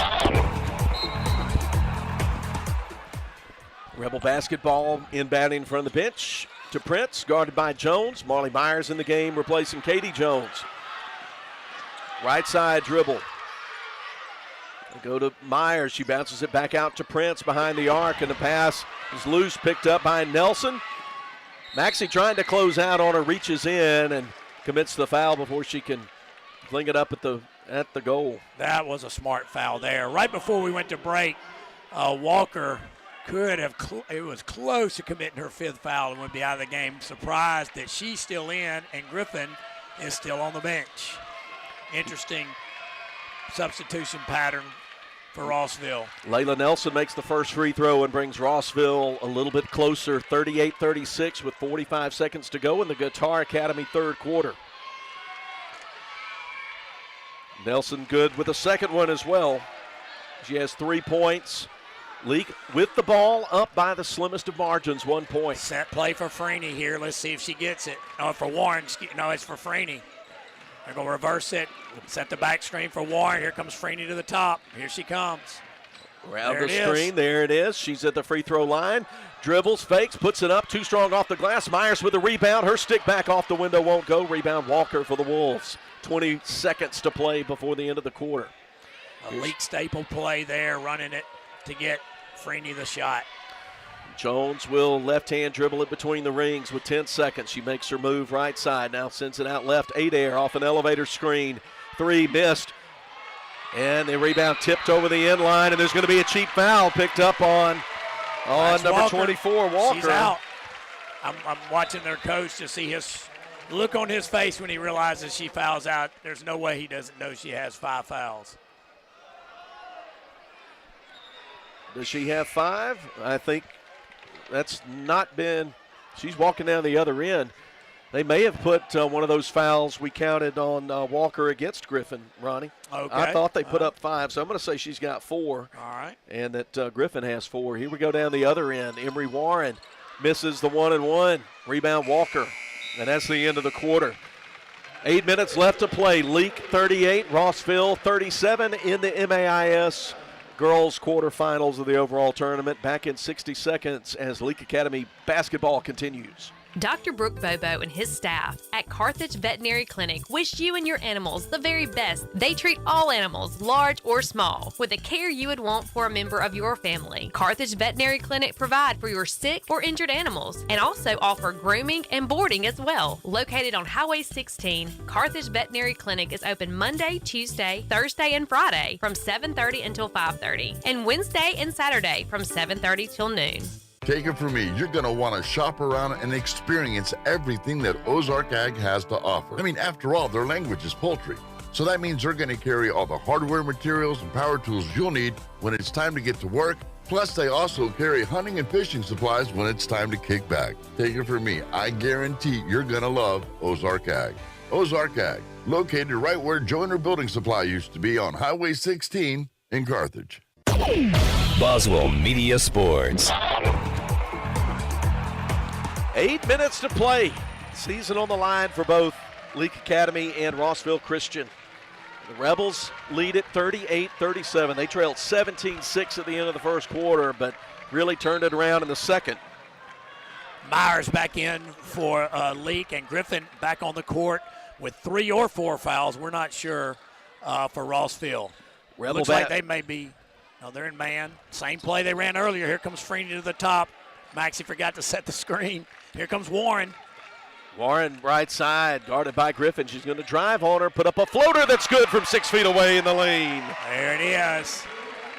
Rebel basketball inbounding from the bench to Prince, guarded by Jones. Marley Myers in the game, replacing Katie Jones. Right side dribble. They go to Myers. She bounces it back out to Prince behind the arc, and the pass is loose, picked up by Nelson. Maxie trying to close out on her, reaches in and commits the foul before she can fling it up at the goal. That was a smart foul there. Right before we went to break, Walker could have, it was close to committing her 5th foul and would be out of the game. Surprised that she's still in and Griffin is still on the bench. Interesting substitution pattern for Rossville. Layla Nelson makes the first free throw and brings Rossville a little bit closer, 38-36 with 45 seconds to go in the Guitar Academy third quarter. Nelson good with the second one as well. She has 3 points. Leake with the ball, up by the slimmest of margins, 1 point. Set play for Freeney here. Let's see if she gets it. No, for Warren. No, it's for Freeney. They're going to reverse it. Set the back screen for Warren. Here comes Freeney to the top. Here she comes. Around the screen, there it is. She's at the free throw line. Dribbles, fakes, puts it up. Too strong off the glass. Myers with a rebound. Her stick back off the window won't go. Rebound Walker for the Wolves. 20 seconds to play before the end of the quarter. A Leake staple play there, running it to get Freeney the shot. Jones will left-hand dribble it between the rings with 10 seconds. She makes her move right side. Now sends it out left. Adair off an elevator screen. 3 missed. And the rebound tipped over the end line, and there's going to be a cheap foul picked up on number Walker. 24, Walker. She's out. I'm watching their coach to see his look on his face when he realizes she fouls out. There's no way he doesn't know she has 5 fouls. Does she have 5? I think that's not been. She's walking down the other end. They may have put one of those fouls we counted on Walker against Griffin, Ronnie. Okay. I thought they put up 5, so I'm going to say she's got 4. All right. And that Griffin has 4. Here we go down the other end. Emery Warren misses the 1-and-1. Rebound Walker. And that's the end of the quarter. 8 minutes left to play. Leake 38, Rossville 37 in the MAIS girls quarterfinals of the overall tournament. Back in 60 seconds as Leake Academy basketball continues. Dr. Brooke Bobo and his staff at Carthage Veterinary Clinic wish you and your animals the very best. They treat all animals, large or small, with the care you would want for a member of your family. Carthage Veterinary Clinic provide for your sick or injured animals and also offer grooming and boarding as well. Located on Highway 16, Carthage Veterinary Clinic is open Monday, Tuesday, Thursday, and Friday from 7:30 until 5:30, and Wednesday and Saturday from 7:30 till noon. Take it from me, you're going to want to shop around and experience everything that Ozark Ag has to offer. I mean, after all, their language is poultry. So that means they're going to carry all the hardware materials and power tools you'll need when it's time to get to work. Plus, they also carry hunting and fishing supplies when it's time to kick back. Take it from me, I guarantee you're going to love Ozark Ag. Ozark Ag, located right where Joyner Building Supply used to be on Highway 16 in Carthage. Boswell Media Sports. 8 minutes to play. Season on the line for both Leake Academy and Rossville Christian. The Rebels lead it 38-37. They trailed 17-6 at the end of the first quarter, but really turned it around in the second. Myers back in for Leake, and Griffin back on the court with 3 or 4 fouls. We're not sure for Rossville. Looks like they may be. No, they're in man. Same play they ran earlier. Here comes Freeney to the top. Maxie forgot to set the screen. Here comes Warren. Warren right side, guarded by Griffin. She's going to drive on her, put up a floater that's good from 6 feet away in the lane. There it is.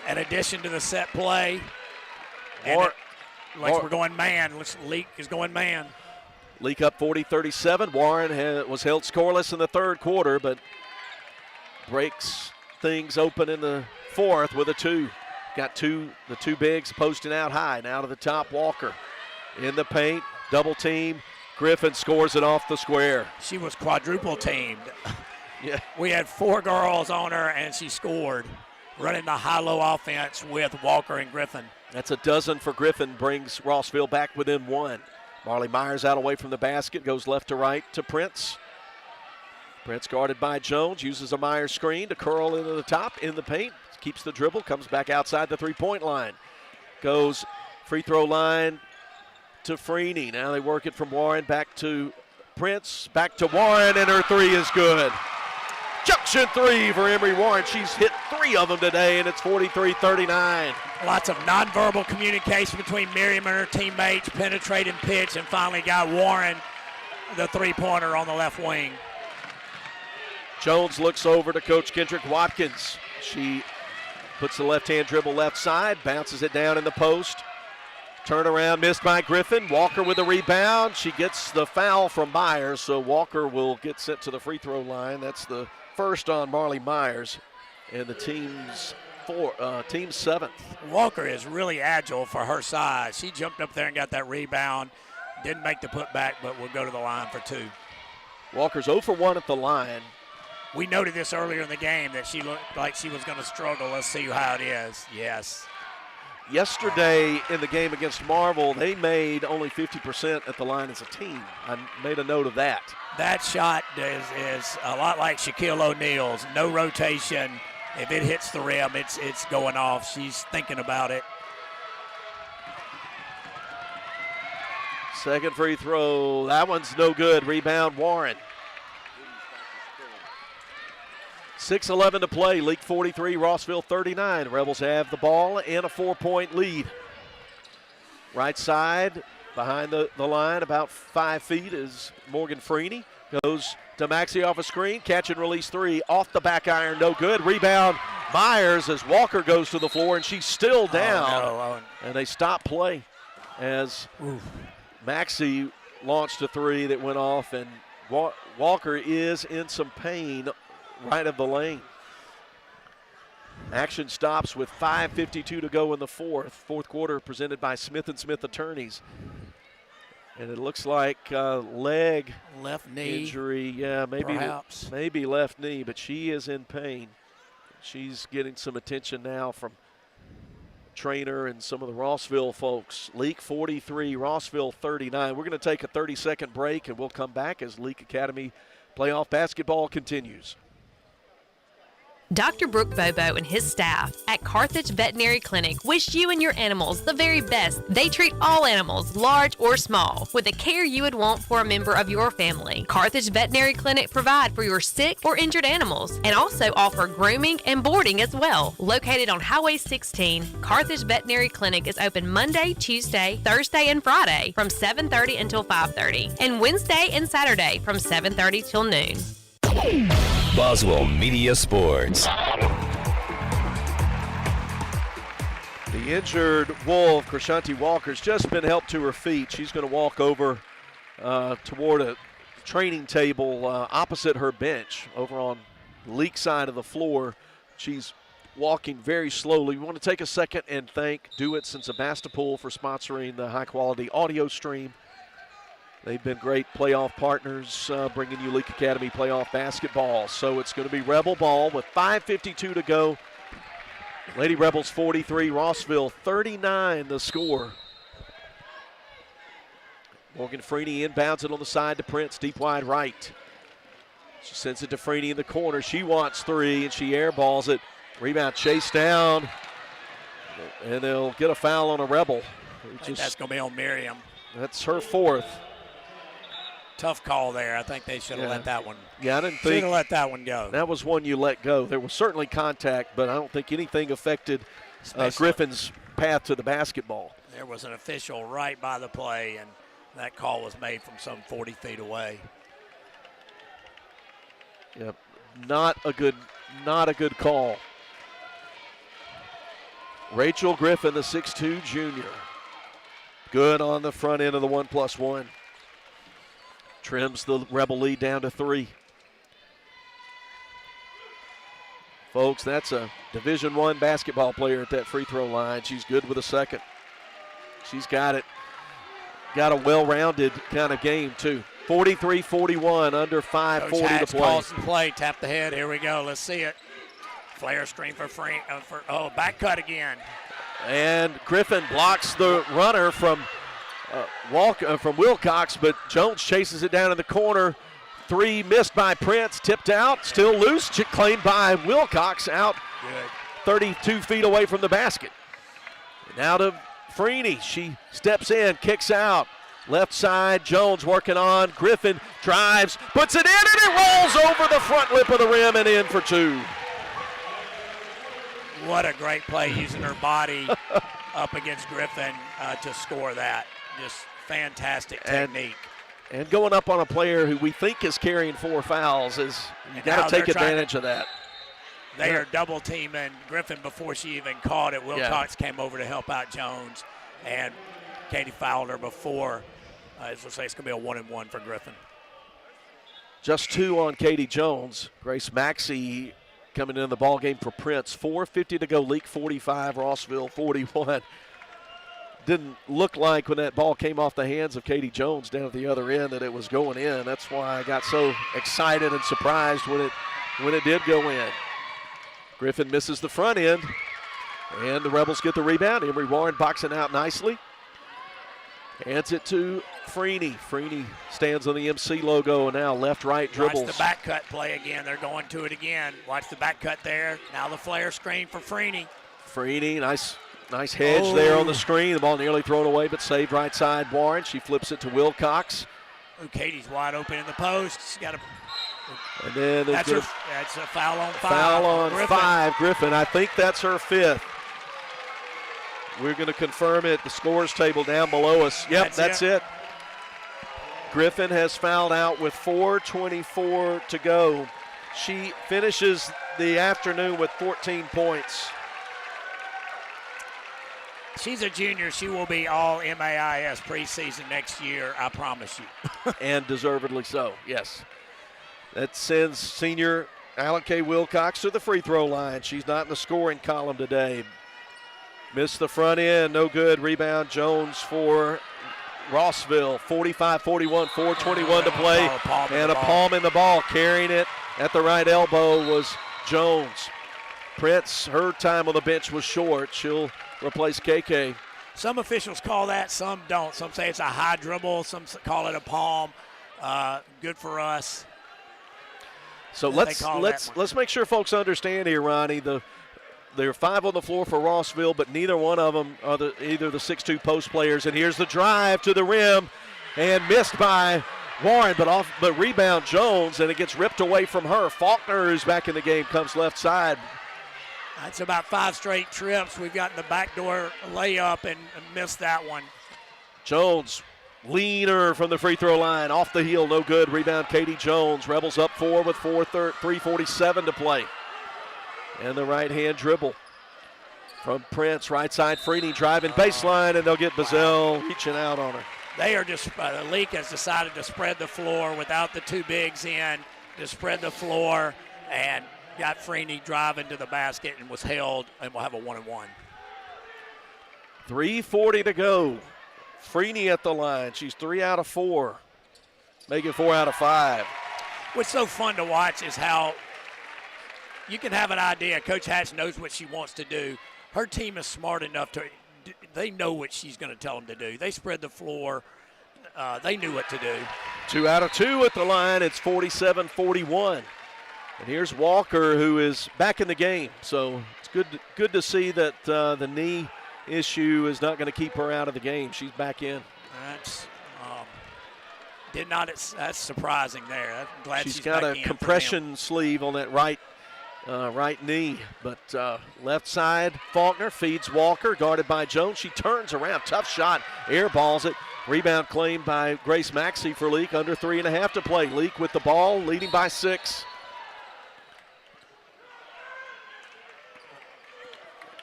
In addition to the set play. We're going man. Leake is going man. Leake up 40-37. Warren was held scoreless in the third quarter, but breaks things open in the fourth with a 2. Got the two bigs posting out high. Now to the top, Walker in the paint, double team. Griffin scores it off the square. She was quadruple teamed. Yeah. We had 4 girls on her, and she scored, running the high-low offense with Walker and Griffin. That's a dozen for Griffin, brings Rossville back within 1. Marley Myers out away from the basket, goes left to right to Prince. Prince guarded by Jones, uses a Myers screen to curl into the top in the paint, keeps the dribble, comes back outside the three-point line. Goes free throw line to Freeney. Now they work it from Warren back to Prince, back to Warren, and her 3 is good. Junction 3 for Emery Warren. She's hit 3 of them today, and it's 43-39. Lots of nonverbal communication between Miriam and her teammates, penetrating pitch, and finally got Warren the three-pointer on the left wing. Jones looks over to Coach Kendrick Watkins. She puts the left-hand dribble left side, bounces it down in the post. Turnaround missed by Griffin. Walker with a rebound. She gets the foul from Myers, so Walker will get sent to the free throw line. That's the first on Marley Myers, and the team's 7th. Walker is really agile for her size. She jumped up there and got that rebound. Didn't make the putback, but will go to the line for 2. Walker's 0 for 1 at the line. We noted this earlier in the game that she looked like she was going to struggle. Let's see how it is. Yes. Yesterday in the game against Marvel, they made only 50% at the line as a team. I made a note of that. That shot is a lot like Shaquille O'Neal's. No rotation. If it hits the rim, it's going off. She's thinking about it. Second free throw. That one's no good. Rebound, Warren. 6:11 to play. Leake 43, Rossville 39. Rebels have the ball and a 4-point lead. Right side, behind the line, about 5 feet, is Morgan Freeney. Goes to Maxey off a screen. Catch and release 3. Off the back iron, no good. Rebound, Myers, as Walker goes to the floor, and she's still down. Oh, no. And they stop play as Maxey launched a 3 that went off, and Walker is in some pain right of the lane. Action stops with 5:52 to go in the fourth quarter, presented by Smith & Smith Attorneys. And it looks like left knee injury. Yeah, maybe left knee, but she is in pain. She's getting some attention now from trainer and some of the Rossville folks. Leake 43, Rossville 39. We're going to take a 30-second break, and we'll come back as Leake Academy playoff basketball continues. Dr. Brooke Bobo and his staff at Carthage Veterinary Clinic wish you and your animals the very best. They treat all animals, large or small, with the care you would want for a member of your family. Carthage Veterinary Clinic provide for your sick or injured animals and also offer grooming and boarding as well. Located on Highway 16, Carthage Veterinary Clinic is open Monday, Tuesday, Thursday, and Friday from 7:30 until 5:30, and Wednesday and Saturday from 7:30 till noon. Boswell Media Sports. The injured Wolf, Krishanti Walker's just been helped to her feet. She's going to walk over toward a training table opposite her bench over on the Leake side of the floor. She's walking very slowly. We want to take a second and thank Do-It and Sebastopol for sponsoring the high-quality audio stream. They've been great playoff partners, bringing you Leake Academy playoff basketball. So it's going to be Rebel ball with 5:52 to go. Lady Rebels 43, Rossville 39 the score. Morgan Freeney inbounds it on the side to Prince, deep wide right. She sends it to Freeney in the corner. She wants 3, and she airballs it. Rebound chased down, and they'll get a foul on a Rebel. I think that's going to be on Miriam. That's her 4th. Tough call there. I think they should have let that one. Yeah, I didn't think. Should have let that one go. That was one you let go. There was certainly contact, but I don't think anything affected Griffin's path to the basketball. There was an official right by the play, and that call was made from some 40 feet away. Yep, not a good call. Rachel Griffin, the 6'2 junior. Good on the front end of the 1+1. Trims the Rebel lead down to 3. Folks, that's a Division I basketball player at that free throw line. She's good with a second. She's got it. Got a well-rounded kind of game, too. 43-41, under 5:40 to play. Calls the play, tap the head. Here we go. Let's see it. Flare screen for Frank. Back cut again. And Griffin blocks the runner from Wilcox, but Jones chases it down in the corner. Three missed by Prince, tipped out, still loose, claimed by Wilcox, out Good. 32 feet away from the basket. Now to Freeney. She steps in, kicks out. Left side, Jones working on. Griffin drives, puts it in, and it rolls over the front lip of the rim and in for two. What a great play using her body up against Griffin to score that. Just fantastic technique. And going up on a player who we think is carrying 4 fouls is you got to take advantage of that. They are double teaming Griffin before she even caught it. Wilcox came over to help out Jones, and Katie fouled her before. As we'll say, it's going to be a 1-and-1 for Griffin. Just 2 on Katie Jones. Grace Maxey coming in the ball game for Prince. 4:50 to go. Leake 45, Rossville 41. Didn't look like when that ball came off the hands of Katie Jones down at the other end that it was going in. That's why I got so excited and surprised when it did go in. Griffin misses the front end, and the Rebels get the rebound. Emery Warren boxing out nicely. Hands it to Freeney. Freeney stands on the MC logo, and now left-right dribbles. Watch the back cut play again. They're going to it again. Watch the back cut there. Now the flare screen for Freeney. Freeney, nice hedge there on the screen. The ball nearly thrown away, but saved right side Warren. She flips it to Wilcox. Katie's wide open in the post. She's got a. And then that's a foul on 5. Foul on Griffin. 5. Griffin, I think that's her 5th. We're going to confirm it. The scores table down below us. Yep, that's it. Griffin has fouled out with 4:24 to go. She finishes the afternoon with 14 points. She's a junior. She will be all MAIS preseason next year, I promise you. And deservedly so, yes. That sends senior Allen K. Wilcox to the free throw line. She's not in the scoring column today. Missed the front end, no good. Rebound Jones for Rossville. 45-41, 4:21 to play. And a palm in the ball. Carrying it at the right elbow was Jones. Prince, her time on the bench was short. She'll replace KK. Some officials call that, some don't. Some say it's a high dribble, some call it a palm. Good for us. So let's make sure folks understand here, Ronnie. There are 5 on the floor for Rossville, but neither one of them are either the 6'2" post players. And here's the drive to the rim, and missed by Warren, but rebound Jones, and it gets ripped away from her. Faulkner, who's back in the game, comes left side. That's about 5 straight trips. We've gotten the backdoor layup and missed that one. Jones, leaner from the free throw line, off the heel, no good. Rebound Katie Jones. Rebels up 4 with 3:47 to play. And the right-hand dribble from Prince. Right side, Freeney driving baseline, and they'll get Bazell reaching out on her. They are just, the Leake has decided to spread the floor without the 2 bigs in, to spread the floor, and got Freeney driving to the basket and was held, and we'll have a 1-and-1. 3:40 to go. Freeney at the line. She's 3 out of 4, making 4 out of 5. What's so fun to watch is how you can have an idea. Coach Hatch knows what she wants to do. Her team is smart enough they know what she's going to tell them to do. They spread the floor. They knew what to do. 2 out of 2 at the line. It's 47-41. And here's Walker, who is back in the game. So it's good to see that the knee issue is not going to keep her out of the game. She's back in. That's surprising there. I'm glad she's got back a in compression sleeve on that right knee. But left side, Faulkner feeds Walker, guarded by Jones. She turns around, tough shot, airballs it. Rebound claimed by Grace Maxey for Leake. Under 3.5 to play. Leake with the ball, leading by 6.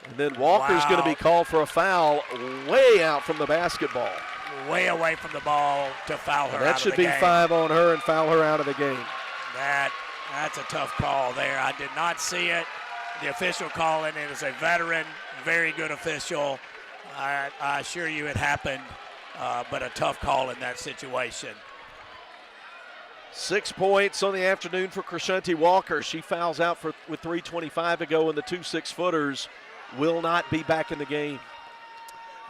And then Walker's going to be called for a foul way out from the basketball. Way away from the ball to foul her. That should be 5 on her and foul her out of the game. That's a tough call there. I did not see it. the official calling it is a veteran, very good official. I assure you it happened, but a tough call in that situation. 6 points on the afternoon for Crescenti Walker. She fouls out with 3:25 to go, and the 2 6-footers will not be back in the game.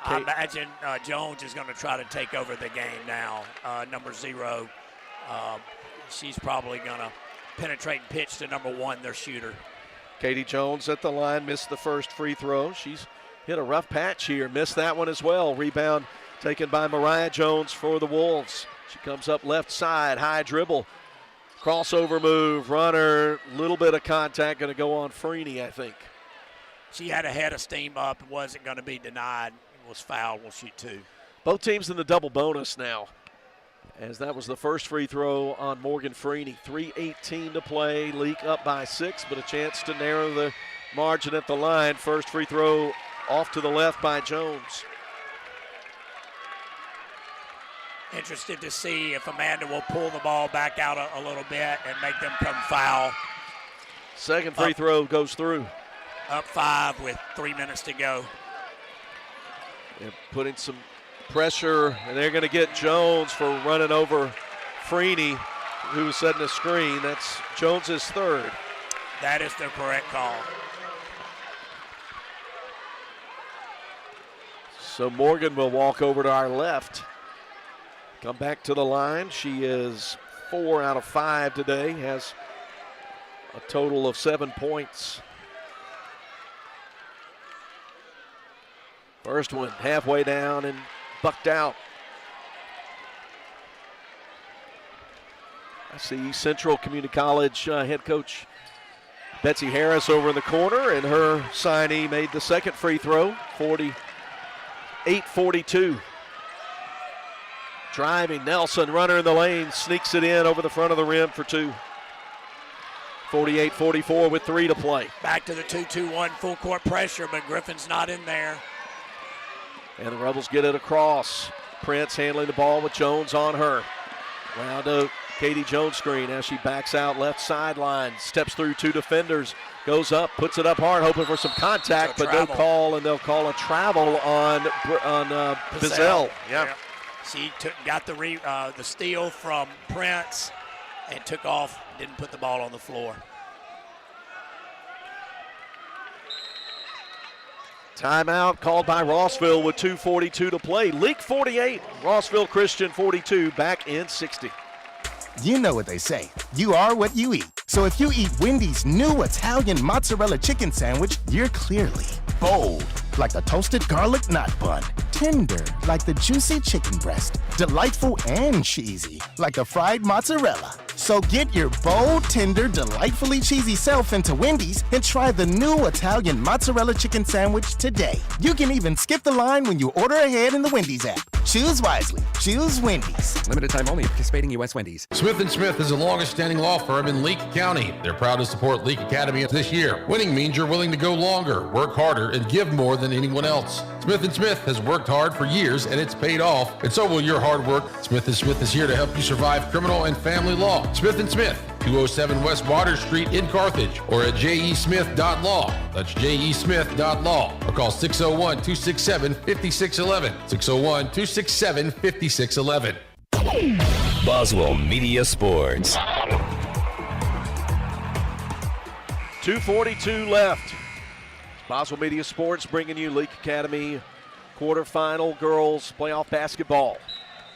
I imagine Jones is going to try to take over the game now. Number 0. She's probably going to penetrate and pitch to number 1, their shooter. Katie Jones at the line, missed the first free throw. She's hit a rough patch here, missed that one as well. Rebound taken by Mariah Jones for the Wolves. She comes up left side, high dribble, crossover move, runner, little bit of contact, going to go on Freeney, I think. She had a head of steam up, wasn't going to be denied, was fouled, will shoot 2. Both teams in the double bonus now, as that was the first free throw on Morgan Freeney. 3:18 to play, Leake up by 6, but a chance to narrow the margin at the line. First free throw off to the left by Jones. Interested to see if Amanda will pull the ball back out a little bit and make them come foul. Second free throw goes through. Up 5 with 3 minutes to go. They're putting some pressure, and they're going to get Jones for running over Freeney, who was setting a screen. That's Jones's 3rd. That is the correct call. So Morgan will walk over to our left. Come back to the line. She is 4 out of 5 today, has a total of 7 points. First one halfway down and bucked out. I see Central Community College head coach Betsy Harris over in the corner, and her signee made the second free throw, 48-42. Driving, Nelson, runner in the lane, sneaks it in over the front of the rim for 2. 48-44 with 3 to play. Back to the 2-2-1 full court pressure, but Griffin's not in there. And the Rebels get it across. Prince handling the ball with Jones on her. Round to Katie Jones screen as she backs out left sideline, steps through 2 defenders, goes up, puts it up hard, hoping for some contact, but no call, and they'll call a travel on Bizzell. Yeah. She got the steal from Prince and took off, didn't put the ball on the floor. Timeout called by Rossville with 2:42 to play. Leake 48, Rossville Christian 42, back in 60. You know what they say. You are what you eat. So if you eat Wendy's new Italian mozzarella chicken sandwich, you're clearly bold, like the toasted garlic knot bun. Tender, like the juicy chicken breast. Delightful and cheesy, like the fried mozzarella. So get your bold, tender, delightfully cheesy self into Wendy's and try the new Italian mozzarella chicken sandwich today. You can even skip the line when you order ahead in the Wendy's app. Choose wisely. Choose Wendy's. Limited time only. Participating U.S. Wendy's. Smith & Smith is the longest-standing law firm in Leake County. They're proud to support Leake Academy this year. Winning means you're willing to go longer, work harder, and give more than anyone else. Smith & Smith has worked hard for years, and it's paid off, and so will your hard work. Smith & Smith is here to help you survive criminal and family law. Smith & Smith, 207 West Water Street in Carthage, or atjesmith.law. That'sjesmith.law. Or call 601-267-5611. 601-267-5611. Boswell Media Sports. 2:42 left. Boswell Media Sports bringing you Leake Academy quarterfinal girls playoff basketball.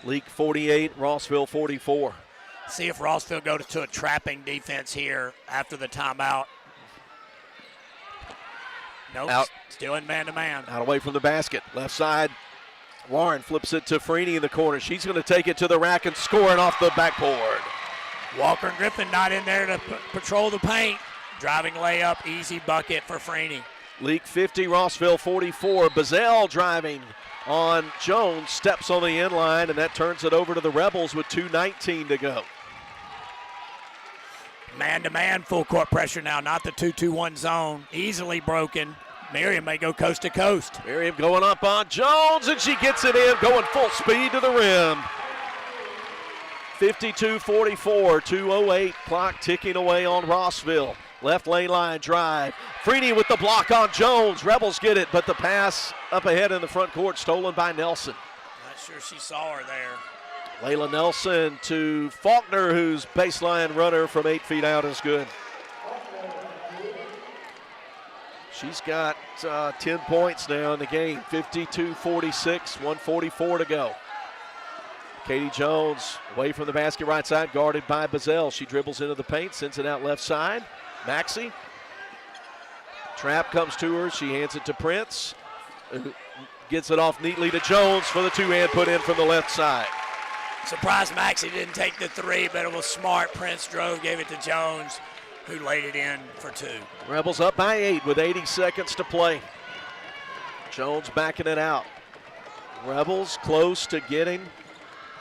Leake 48, Rossville 44. See if Rossville go to a trapping defense here after the timeout. Nope, Out. still in man-to-man. Out away from the basket. Left side, Warren flips it to Freeney in the corner. She's going to take it to the rack and score it off the backboard. Walker and Griffin not in there to patrol the paint. Driving layup, easy bucket for Freeney. Leake 50, Rossville 44. Bizzell driving on Jones, steps on the inline, and that turns it over to the Rebels with 2:19 to go. Man-to-man full court pressure now, not the 2-2-1 zone. Easily broken. Miriam may go coast to coast. Miriam going up on Jones, and she gets it in, going full speed to the rim. 52-44, 2:08, clock ticking away on Rossville. Left lane line drive. Freeney with the block on Jones. Rebels get it, but the pass up ahead in the front court stolen by Nelson. Not sure she saw her there. Layla Nelson to Faulkner, whose baseline runner from 8 feet out is good. She's got 10 points now in the game. 52-46, 1:44 to go. Katie Jones away from the basket right side, guarded by Bazell. She dribbles into the paint, sends it out left side. Maxey. Trap comes to her. She hands it to Prince. Gets it off neatly to Jones for the two-hand put in from the left side. Surprised Maxey didn't take the three, but it was smart. Prince drove, gave it to Jones, who laid it in for 2. Rebels up by 8 with 80 seconds to play. Jones backing it out. Rebels close to getting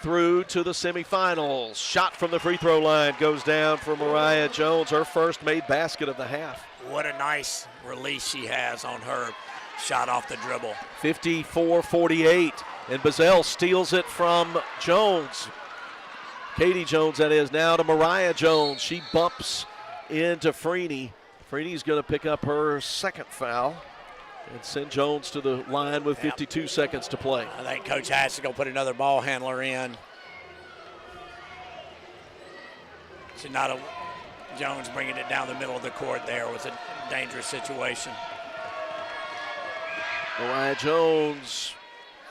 through to the semifinals. Shot from the free throw line goes down for Mariah Jones, her first made basket of the half. What a nice release she has on her shot off the dribble. 54-48, and Bazell steals it from Jones. Katie Jones, that is, now to Mariah Jones. She bumps into Freeney. Freeney's going to pick up her second foul and send Jones to the line with 52 seconds to play. I think Coach Hatch is going to put another ball handler in. Jones bringing it down the middle of the court there was a dangerous situation. Mariah Jones,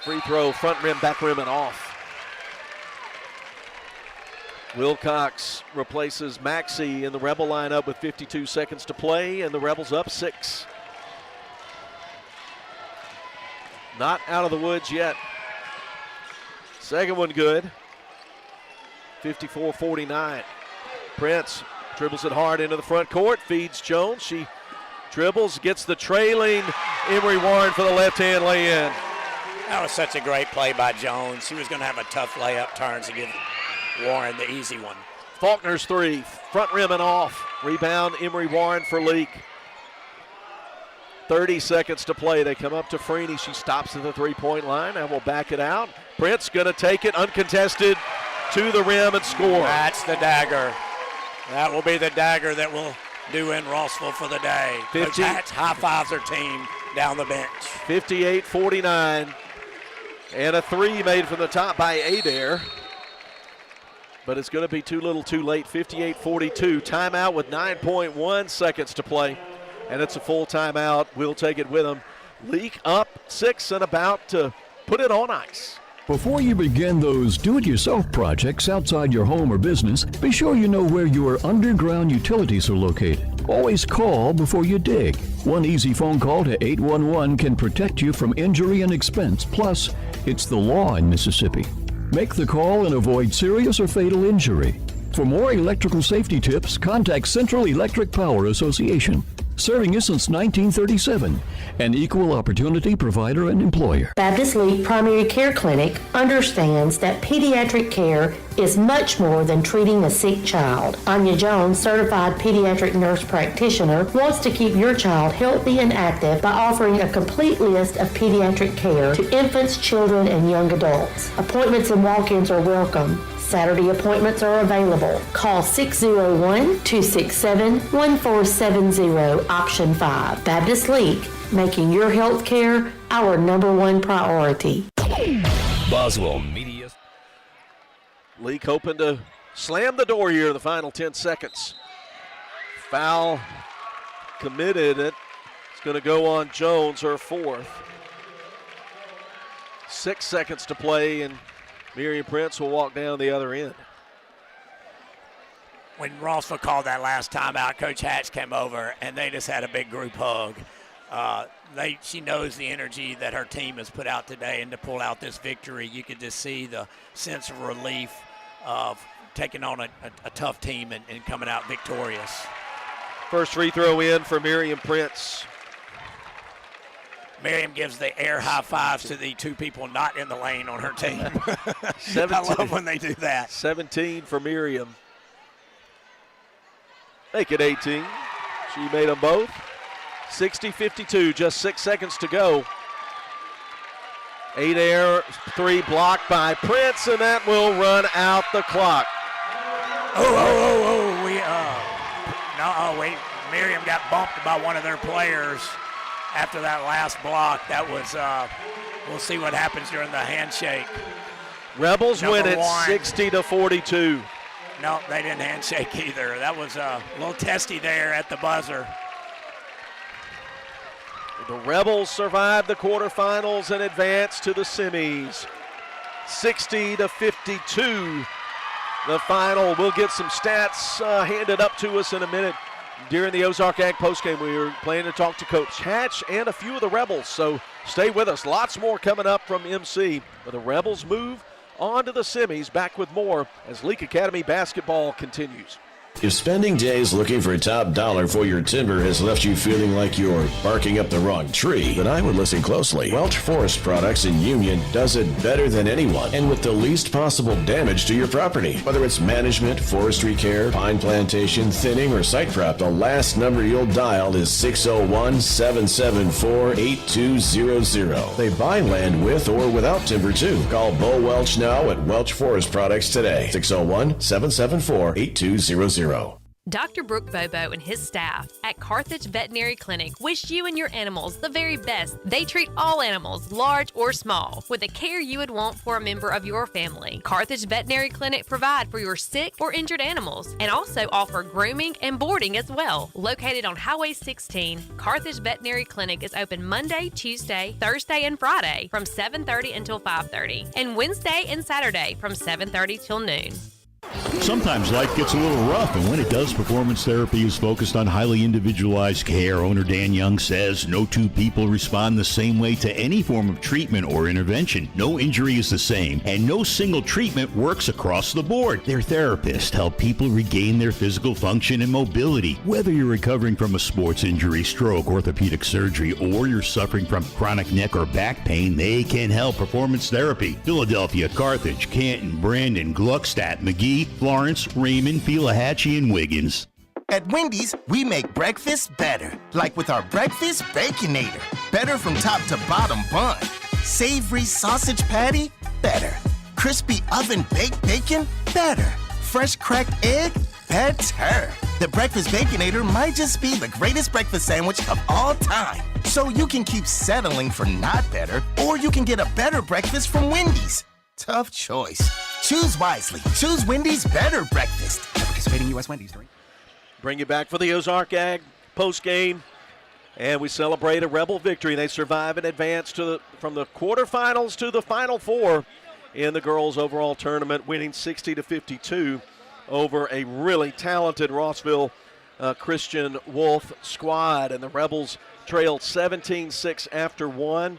free throw, front rim, back rim, and off. Wilcox replaces Maxey in the Rebel lineup with 52 seconds to play, and the Rebels up 6. Not out of the woods yet. Second one good. 54-49. Prince dribbles it hard into the front court, feeds Jones. She dribbles, gets the trailing Emery Warren for the left-hand lay-in. That was such a great play by Jones. She was going to have a tough layup turn to give Warren the easy one. Faulkner's three, front rim and off. Rebound, Emery Warren for Leake. 30 seconds to play. They come up to Freeney. She stops at the three-point line and will back it out. Prince going to take it uncontested to the rim and score. That's the dagger. That will be the dagger that will do in Rossville for the day. Coach Hatch high fives her team down the bench. 58-49. And a three made from the top by Adair. But it's going to be too little too late. 58-42. Timeout with 9.1 seconds to play. And it's a full timeout. We'll take it with them. Leake up 6 and about to put it on ice. Before you begin those do-it-yourself projects outside your home or business, be sure you know where your underground utilities are located. Always call before you dig. One easy phone call to 811 can protect you from injury and expense. Plus, it's the law in Mississippi. Make the call and avoid serious or fatal injury. For more electrical safety tips, contact Central Electric Power Association. Serving you since 1937, an equal opportunity provider and employer. Baptist Leake Primary Care Clinic understands that pediatric care is much more than treating a sick child. Anya Jones, certified pediatric nurse practitioner, wants to keep your child healthy and active by offering a complete list of pediatric care to infants, children, and young adults. Appointments and walk-ins are welcome. Saturday appointments are available. Call 601-267-1470, option 5. Baptist Leake, making your health care our #1 priority. Boswell Media. Leake hoping to slam the door here in the final 10 seconds. Foul committed. It's going to go on Jones, her fourth. 6 seconds to play, and Miriam Prince will walk down the other end. When Rossville called that last timeout, Coach Hatch came over, and they just had a big group hug. She knows the energy that her team has put out today, and to pull out this victory, you could just see the sense of relief of taking on a tough team and coming out victorious. First free throw in for Miriam Prince. Miriam gives the air high fives to the two people not in the lane on her team. 17. I love when they do that. 17 for Miriam. Make it 18. She made them both. 60-52, just 6 seconds to go. 8-air three blocked by Prince, and that will run out the clock. Wait. Miriam got bumped by one of their players after that last block. That was, we'll see what happens during the handshake. Rebels Number win it one. 60-42. No, they didn't handshake either. That was a little testy there at the buzzer. The Rebels survive the quarterfinals and advance to the semis. 60-52. The final. We'll get some stats handed up to us in a minute. During the Ozark Ag postgame, we were planning to talk to Coach Hatch and a few of the Rebels, so stay with us. Lots more coming up from MC. But the Rebels move on to the semis. Back with more as Leake Academy basketball continues. If spending days looking for top dollar for your timber has left you feeling like you're barking up the wrong tree, then I would listen closely. Welch Forest Products in Union does it better than anyone and with the least possible damage to your property. Whether it's management, forestry care, pine plantation, thinning, or site prep, the last number you'll dial is 601-774-8200. They buy land with or without timber too. Call Bo Welch now at Welch Forest Products today. 601-774-8200. Dr. Brooke Bobo and his staff at Carthage Veterinary Clinic wish you and your animals the very best. They treat all animals, large or small, with the care you would want for a member of your family. Carthage Veterinary Clinic provide for your sick or injured animals and also offer grooming and boarding as well. Located on Highway 16, Carthage Veterinary Clinic is open Monday, Tuesday, Thursday, and Friday from 7:30 until 5:30, and Wednesday and Saturday from 7:30 till noon. Sometimes life gets a little rough, and when it does, performance therapy is focused on highly individualized care. Owner Dan Young says no two people respond the same way to any form of treatment or intervention. No injury is the same, and no single treatment works across the board. Their therapists help people regain their physical function and mobility. Whether you're recovering from a sports injury, stroke, orthopedic surgery, or you're suffering from chronic neck or back pain, they can help. Performance therapy. Philadelphia, Carthage, Canton, Brandon, Gluckstadt, McGee, Florence, Raymond, Pelahatchie, and Wiggins. At Wendy's, we make breakfast better. Like with our Breakfast Baconator. Better from top to bottom bun. Savory sausage patty? Better. Crispy oven-baked bacon? Better. Fresh cracked egg? Better. The Breakfast Baconator might just be the greatest breakfast sandwich of all time. So you can keep settling for not better, or you can get a better breakfast from Wendy's. Tough choice. Choose wisely. Choose Wendy's better breakfast. At participating U.S. Wendy's. Bring you back for the Ozark Ag postgame, and we celebrate a Rebel victory. They survive and advance from the quarterfinals to the Final Four in the girls' overall tournament, winning 60-52 over a really talented Rossville Christian Wolf squad. And the Rebels trailed 17-6 after one,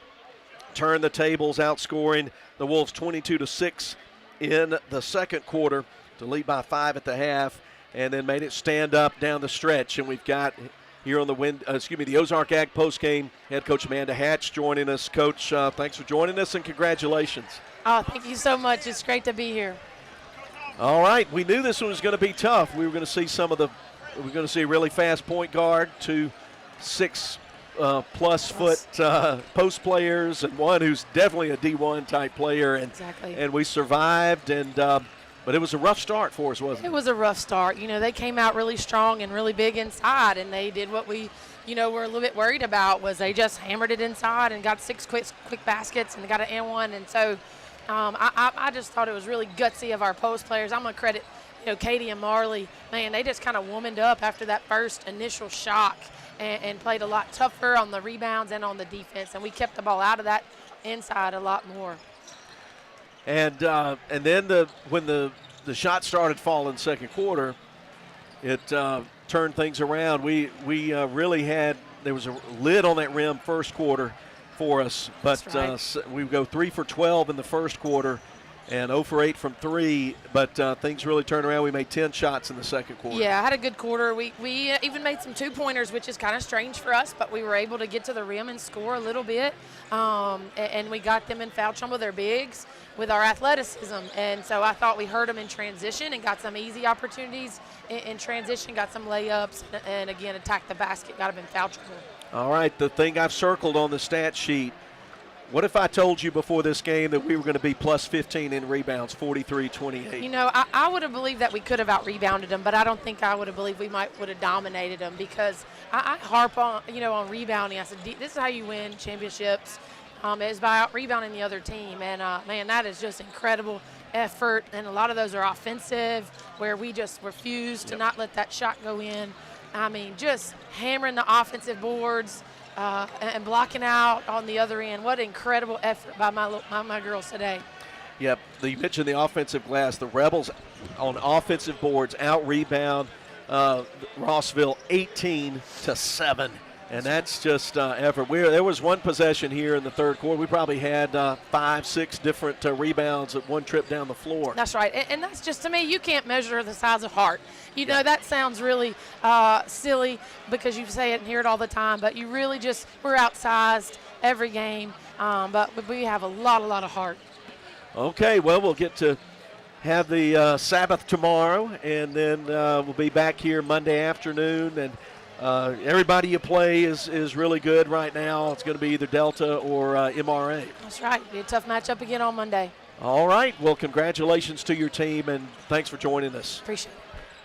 turned the tables, outscoring the Wolves 22-6 in the second quarter to lead by 5 at the half, and then made it stand up down the stretch. And we've got here on the Ozark Ag postgame, head coach Amanda Hatch joining us. Coach, thanks for joining us and congratulations. Oh, thank you so much. It's great to be here. All right, we knew this one was going to be tough. We were going to see a really fast point guard, 2 6+ foot post players, and one who's definitely a D1 type player. And, exactly. And we survived, but it was a rough start for us, wasn't it? It was a rough start. You know, they came out really strong and really big inside, and they did what we, were a little bit worried about, was they just hammered it inside and got 6 quick baskets, and they got an N1. And so I just thought it was really gutsy of our post players. I'm going to credit, Katie and Marley. Man, they just kind of womaned up after that first initial shock and played a lot tougher on the rebounds and on the defense, and we kept the ball out of that inside a lot more. And then when the shot started falling second quarter, it turned things around. We really there was a lid on that rim first quarter for us, but right. We go 3 for 12 in the first quarter and 0 for 8 from 3, but things really turned around. We made 10 shots in the second quarter. Yeah, I had a good quarter. We even made some 2-pointers, which is kind of strange for us, but we were able to get to the rim and score a little bit, and we got them in foul trouble, their bigs, with our athleticism. And so I thought we hurt them in transition and got some easy opportunities in transition, got some layups, and again, attacked the basket, got them in foul trouble. All right, the thing I've circled on the stat sheet, What if I told you before this game that we were going to be plus 15 in rebounds, 43-28? You know, I would have believed that we could have out-rebounded them, but I don't think I would have believed we would have dominated them, because I harp on, on rebounding. I said, this is how you win championships, is by out-rebounding the other team. And, man, that is just incredible effort, and a lot of those are offensive, where we just refuse to not let that shot go in. I mean, just hammering the offensive boards, and blocking out on the other end. What incredible effort by my girls today. Yep, you mentioned the offensive glass. The Rebels on offensive boards out-rebound Rossville 18-7. And that's just effort. There was one possession here in the third quarter. We probably had 5-6 different rebounds at one trip down the floor. That's right. And that's just, to me, you can't measure the size of heart. You know, that sounds really silly because you say it and hear it all the time, but you really just, we're outsized every game. But we have a lot of heart. Okay, well, we'll get to have the Sabbath tomorrow, and then we'll be back here Monday afternoon. And everybody you play is really good right now. It's going to be either Delta or MRA. That's right. It'll be a tough matchup again on Monday. All right. Well, congratulations to your team, and thanks for joining us. Appreciate it.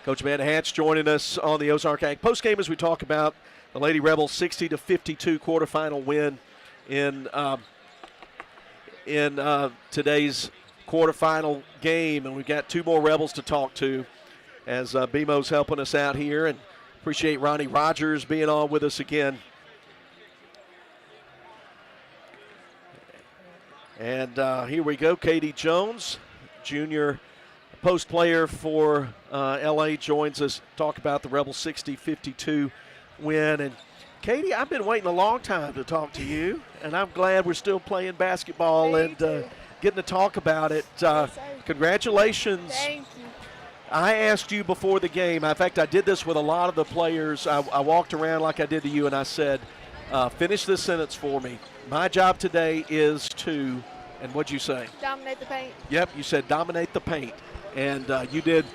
Coach Amanda Hatch joining us on the Ozark Ag postgame as we talk about the Lady Rebels 60-52 quarterfinal win in today's quarterfinal game. And we've got two more Rebels to talk to as BMO's helping us out here. And appreciate Ronnie Rogers being on with us again. And here we go. Katie Jones, junior post player for LA, joins us. Talk about the Rebels 60-52 win. And Katie, I've been waiting a long time to talk to you, and I'm glad we're still playing basketball and getting to talk about it. Congratulations. Thank you. I asked you before the game. In fact, I did this with a lot of the players. I walked around like I did to you, and I said, finish this sentence for me. My job today is to, and what'd you say? Dominate the paint. Yep, you said dominate the paint. And you did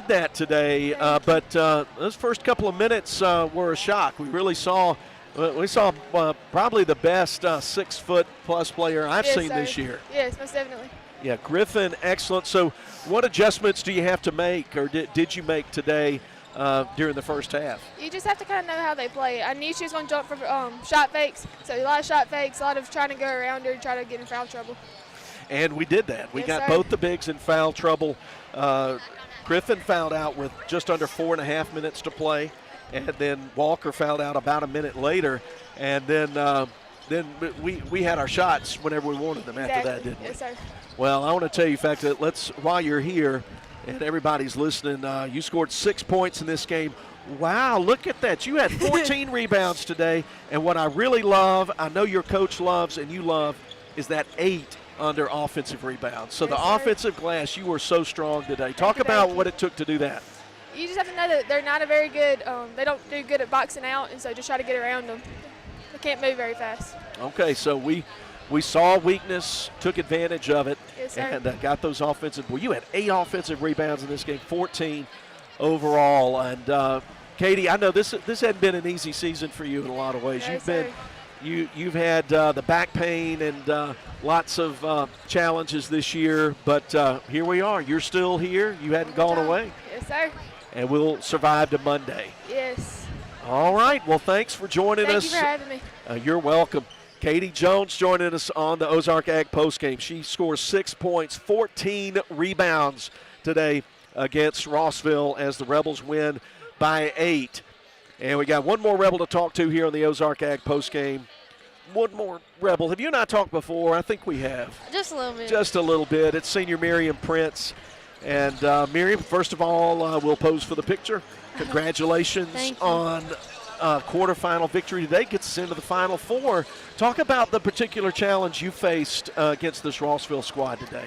that today, but those first couple of minutes were a shock. We really saw probably the best 6-foot-plus player I've seen this year. Yes, most definitely. Yeah, Griffin, excellent. So what adjustments do you have to make, or did you make today during the first half? You just have to kind of know how they play. I knew she was going to jump for shot fakes, so a lot of shot fakes, a lot of trying to go around her and try to get in foul trouble. And we did that. We got sir. both the bigs in foul trouble. Griffin fouled out with just under 4.5 minutes to play, and then Walker fouled out about a minute later, and then we had our shots whenever we wanted them after that, didn't we? Yes, sir. Well, I want to tell you, in fact, that while you're here and everybody's listening, you scored 6 points in this game. Wow, look at that. You had 14 rebounds today, and what I really love, I know your coach loves and you love, is that 8 under offensive rebounds. So the offensive glass, you were so strong today. Talk about what it took to do that. You just have to know that they're not a very good, they don't do good at boxing out, and so just try to get around them. They can't move very fast. Okay, so we saw weakness, took advantage of it, yes, sir. And got those offensive. Well, you had 8 offensive rebounds in this game, 14 overall. And Katie, I know this hadn't been an easy season for you in a lot of ways. No, You've had the back pain and lots of challenges this year, but here we are. You're still here. You hadn't gone away. Yes, sir. And we'll survive to Monday. Yes. All right. Well, thanks for joining us. Thank you for having me. You're welcome. Katie Jones joining us on the Ozark Ag postgame. She scores 6 points, 14 rebounds today against Rossville as the Rebels win by 8. And we got one more Rebel to talk to here on the Ozark Ag postgame. One more Rebel. Have you and I talked before? I think we have. Just a little bit. Just a little bit. It's senior Miriam Prince. And Miriam, first of all, we'll pose for the picture. Congratulations on quarterfinal victory today. Gets us into the Final Four. Talk about the particular challenge you faced against this Rossville squad today.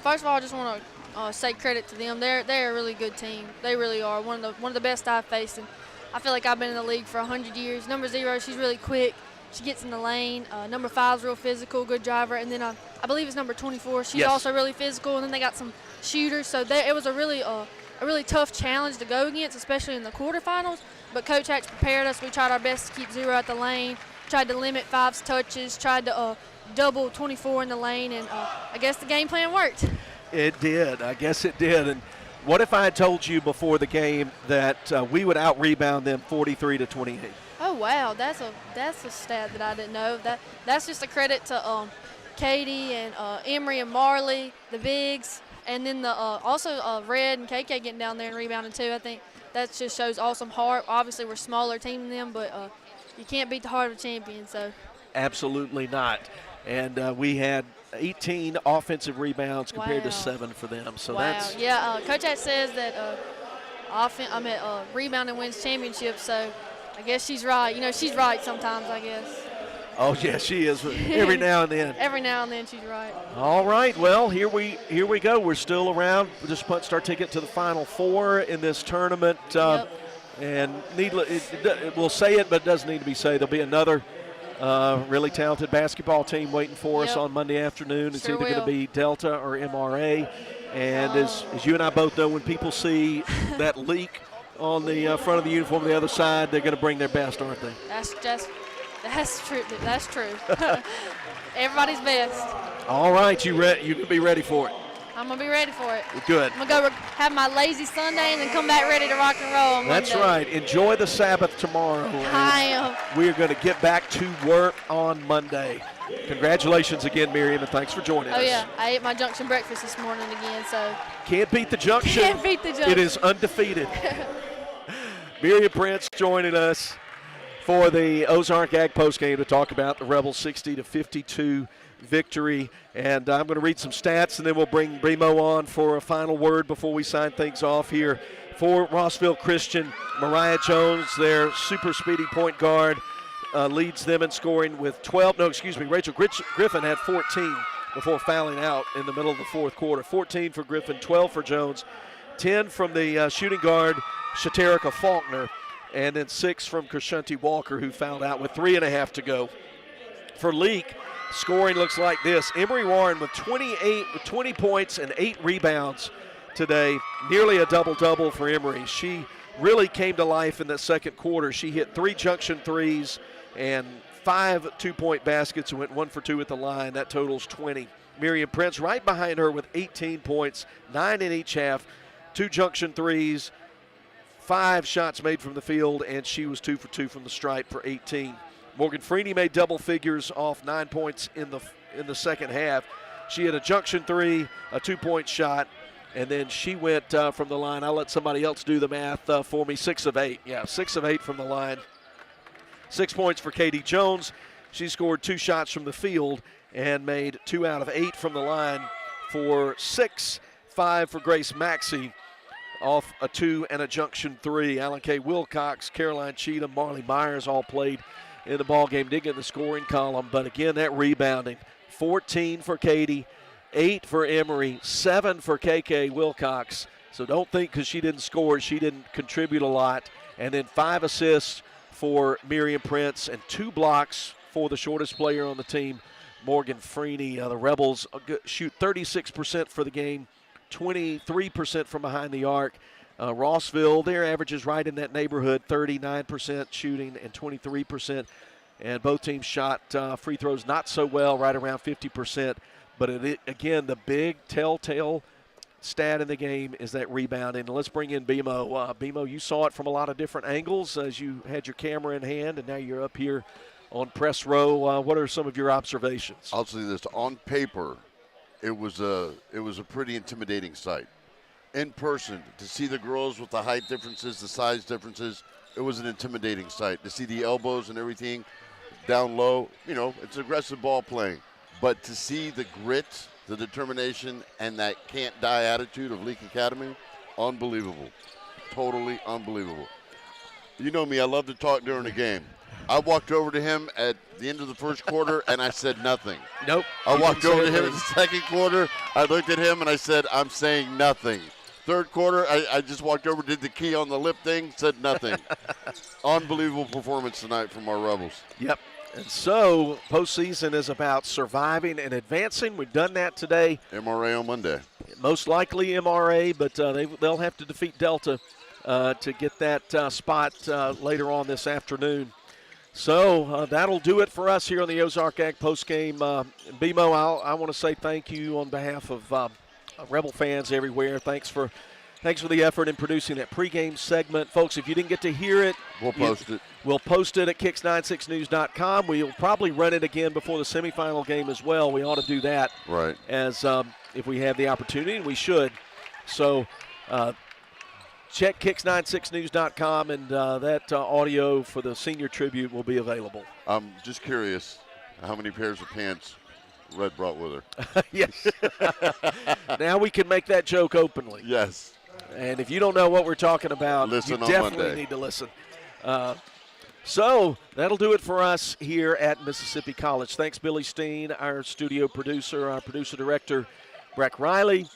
First of all, I just want to say credit to them. They're a really good team. They really are one of the best I've faced. And I feel like I've been in the league for 100 years. Number 0, she's really quick. She gets in the lane. Number 5's real physical, good driver. And then I believe it's number 24. She's also really physical. And then they got some shooters. So it was a really tough challenge to go against, especially in the quarterfinals. But Coach Hatch prepared us. We tried our best to keep 0 at the lane, tried to limit 5's touches, tried to double 24 in the lane, and I guess the game plan worked. It did. I guess it did. And what if I had told you before the game that we would out-rebound them 43-28? Oh wow, that's a stat that I didn't know. That's just a credit to Katie and Emery and Marley, the bigs, and then also Red and KK getting down there and rebounding too. I think that just shows awesome heart. Obviously, we're a smaller team than them, but you can't beat the heart of a champion. So absolutely not. And we had 18 offensive rebounds compared to 7 for them. So that's Coach Hatch says that rebounding wins championships. So I guess she's right. You know, she's right sometimes, I guess. Oh yeah, she is. Every now and then. Every now and then, she's right. All right. Well, here we go. We're still around. We just punched our ticket to the Final Four in this tournament. And we'll say it, but it doesn't need to be said. There'll be another really talented basketball team waiting for us on Monday afternoon. It's either going to be Delta or MRA. And as you and I both know, when people see that Leake on the front of the uniform on the other side, they're going to bring their best, aren't they? That's true. That's true. Everybody's best. All right, you can be ready for it. I'm going to be ready for it. Good. I'm going to go have my lazy Sunday and then come back ready to rock and roll on That's Monday. right. Enjoy the Sabbath tomorrow. I am. We're going to get back to work on Monday. Congratulations again, Miriam, and thanks for joining us. Oh, yeah. I ate my junction breakfast this morning again, so. Can't beat the junction. Can't beat the junction. It is undefeated. Miriam Prince joining us for the Ozark Ag postgame to talk about the Rebels 60-52 victory. And I'm going to read some stats, and then we'll bring Bremo on for a final word before we sign things off here. For Rossville Christian, Mariah Jones, their super speedy point guard, leads them in scoring with 12. No, excuse me, Rachel Griffin had 14 before fouling out in the middle of the fourth quarter. 14 for Griffin, 12 for Jones, 10 from the shooting guard, Shaterica Faulkner, and then 6 from Krishanti Walker, who fouled out with 3.5 to go. For Leake, scoring looks like this. Emery Warren with 20 points and 8 rebounds today. Nearly a double-double for Emery. She really came to life in the second quarter. She hit 3 junction threes and 5 two-point baskets and went 1 for 2 at the line. That totals 20. Miriam Prince right behind her with 18 points, 9 in each half, 2 junction threes, 5 shots made from the field, and she was 2 for 2 from the stripe for 18. Morgan Freeney made double figures off 9 points in the second half. She had a junction three, a 2-point shot, and then she went from the line. I'll let somebody else do the math for me. 6 of 8. Yeah, 6 of 8 from the line. 6 points for Katie Jones. She scored 2 shots from the field and made 2 out of 8 from the line for 6. 5 for Grace Maxey off a 2 and a junction 3. Alan K. Wilcox, Caroline Cheatham, Marley Myers all played in the ball game. Didn't get in the scoring column, but again, that rebounding. 14 for Katie, 8 for Emery, 7 for KK Wilcox. So don't think because she didn't score, she didn't contribute a lot. And then 5 assists for Miriam Prince and 2 blocks for the shortest player on the team, Morgan Freeney. The Rebels shoot 36% for the game, 23% from behind the arc. Rossville, their average is right in that neighborhood, 39% shooting and 23%. And both teams shot free throws not so well, right around 50%. But again, the big telltale stat in the game is that rebounding. And let's bring in Bimo. Bimo, you saw it from a lot of different angles as you had your camera in hand, and now you're up here on press row. What are some of your observations? I'll say this: on paper, it was a pretty intimidating sight. In person, to see the girls with the height differences, the size differences, it was an intimidating sight. To see the elbows and everything down low, it's aggressive ball playing. But to see the grit, the determination, and that can't die attitude of Leake Academy, unbelievable. Totally unbelievable. You know me, I love to talk during the game. I walked over to him at the end of the first quarter, and I said nothing. Nope. I walked over to him in the second quarter. I looked at him, and I said, I'm saying nothing. Third quarter, I just walked over, did the key on the lip thing, said nothing. Unbelievable performance tonight from our Rebels. Yep. And so postseason is about surviving and advancing. We've done that today. MRA on Monday. Most likely MRA, but they'll have to defeat Delta to get that spot later on this afternoon. So that'll do it for us here on the Ozark Ag postgame. BMO, I want to say thank you on behalf of Rebel fans everywhere. Thanks for the effort in producing that pregame segment. Folks, if you didn't get to hear it, we'll post it. We'll post it at kicks96news.com. We'll probably run it again before the semifinal game as well. We ought to do that. Right. As if we have the opportunity, and we should. So check kicks96news.com, and that audio for the senior tribute will be available. I'm just curious, how many pairs of pants Red brought with her? Yes. Now we can make that joke openly. Yes. And if you don't know what we're talking about, listen you on definitely Monday. need to listen. So that'll do it for us here at Mississippi College. Thanks, Billy Steen, our studio producer, our producer director, Breck Riley.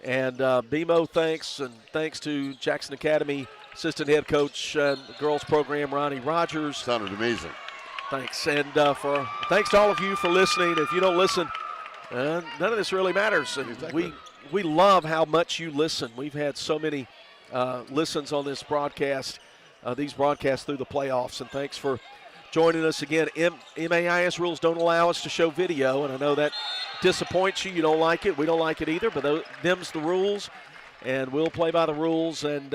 And BMO, thanks. And thanks to Jackson Academy assistant head coach and the girls program, Ronnie Rogers. Sounded amazing. Thanks. And thanks to all of you for listening. If you don't listen, none of this really matters. And Exactly. we love how much you listen. We've had so many listens on this broadcast, these broadcasts through the playoffs. And thanks for joining us again. MAIS rules don't allow us to show video, and I know that disappoints you. You don't like it. We don't like it either, but them's the rules, and we'll play by the rules. And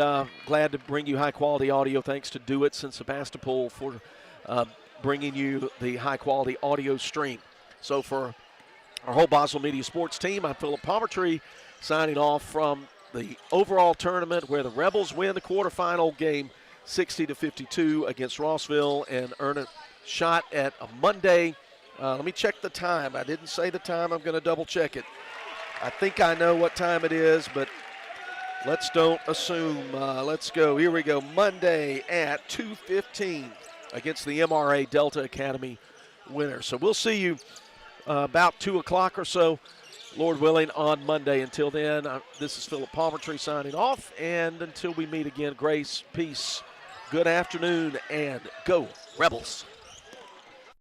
glad to bring you high-quality audio. Thanks to Do It and Sebastopol for bringing you the high-quality audio stream. So for our whole Boswell Media Sports team, I'm Philip Palmertree, signing off from the overall tournament where the Rebels win the quarterfinal game 60-52 against Rossville and earn a shot at a Monday. Let me check the time. I didn't say the time. I'm going to double check it. I think I know what time it is, but let's don't assume. Let's go. Here we go. Monday at 2:15 against the MRA Delta Academy winner. So we'll see you about 2 o'clock or so, Lord willing, on Monday. Until then, this is Philip Palmertree signing off. And until we meet again, grace, peace, good afternoon, and go Rebels.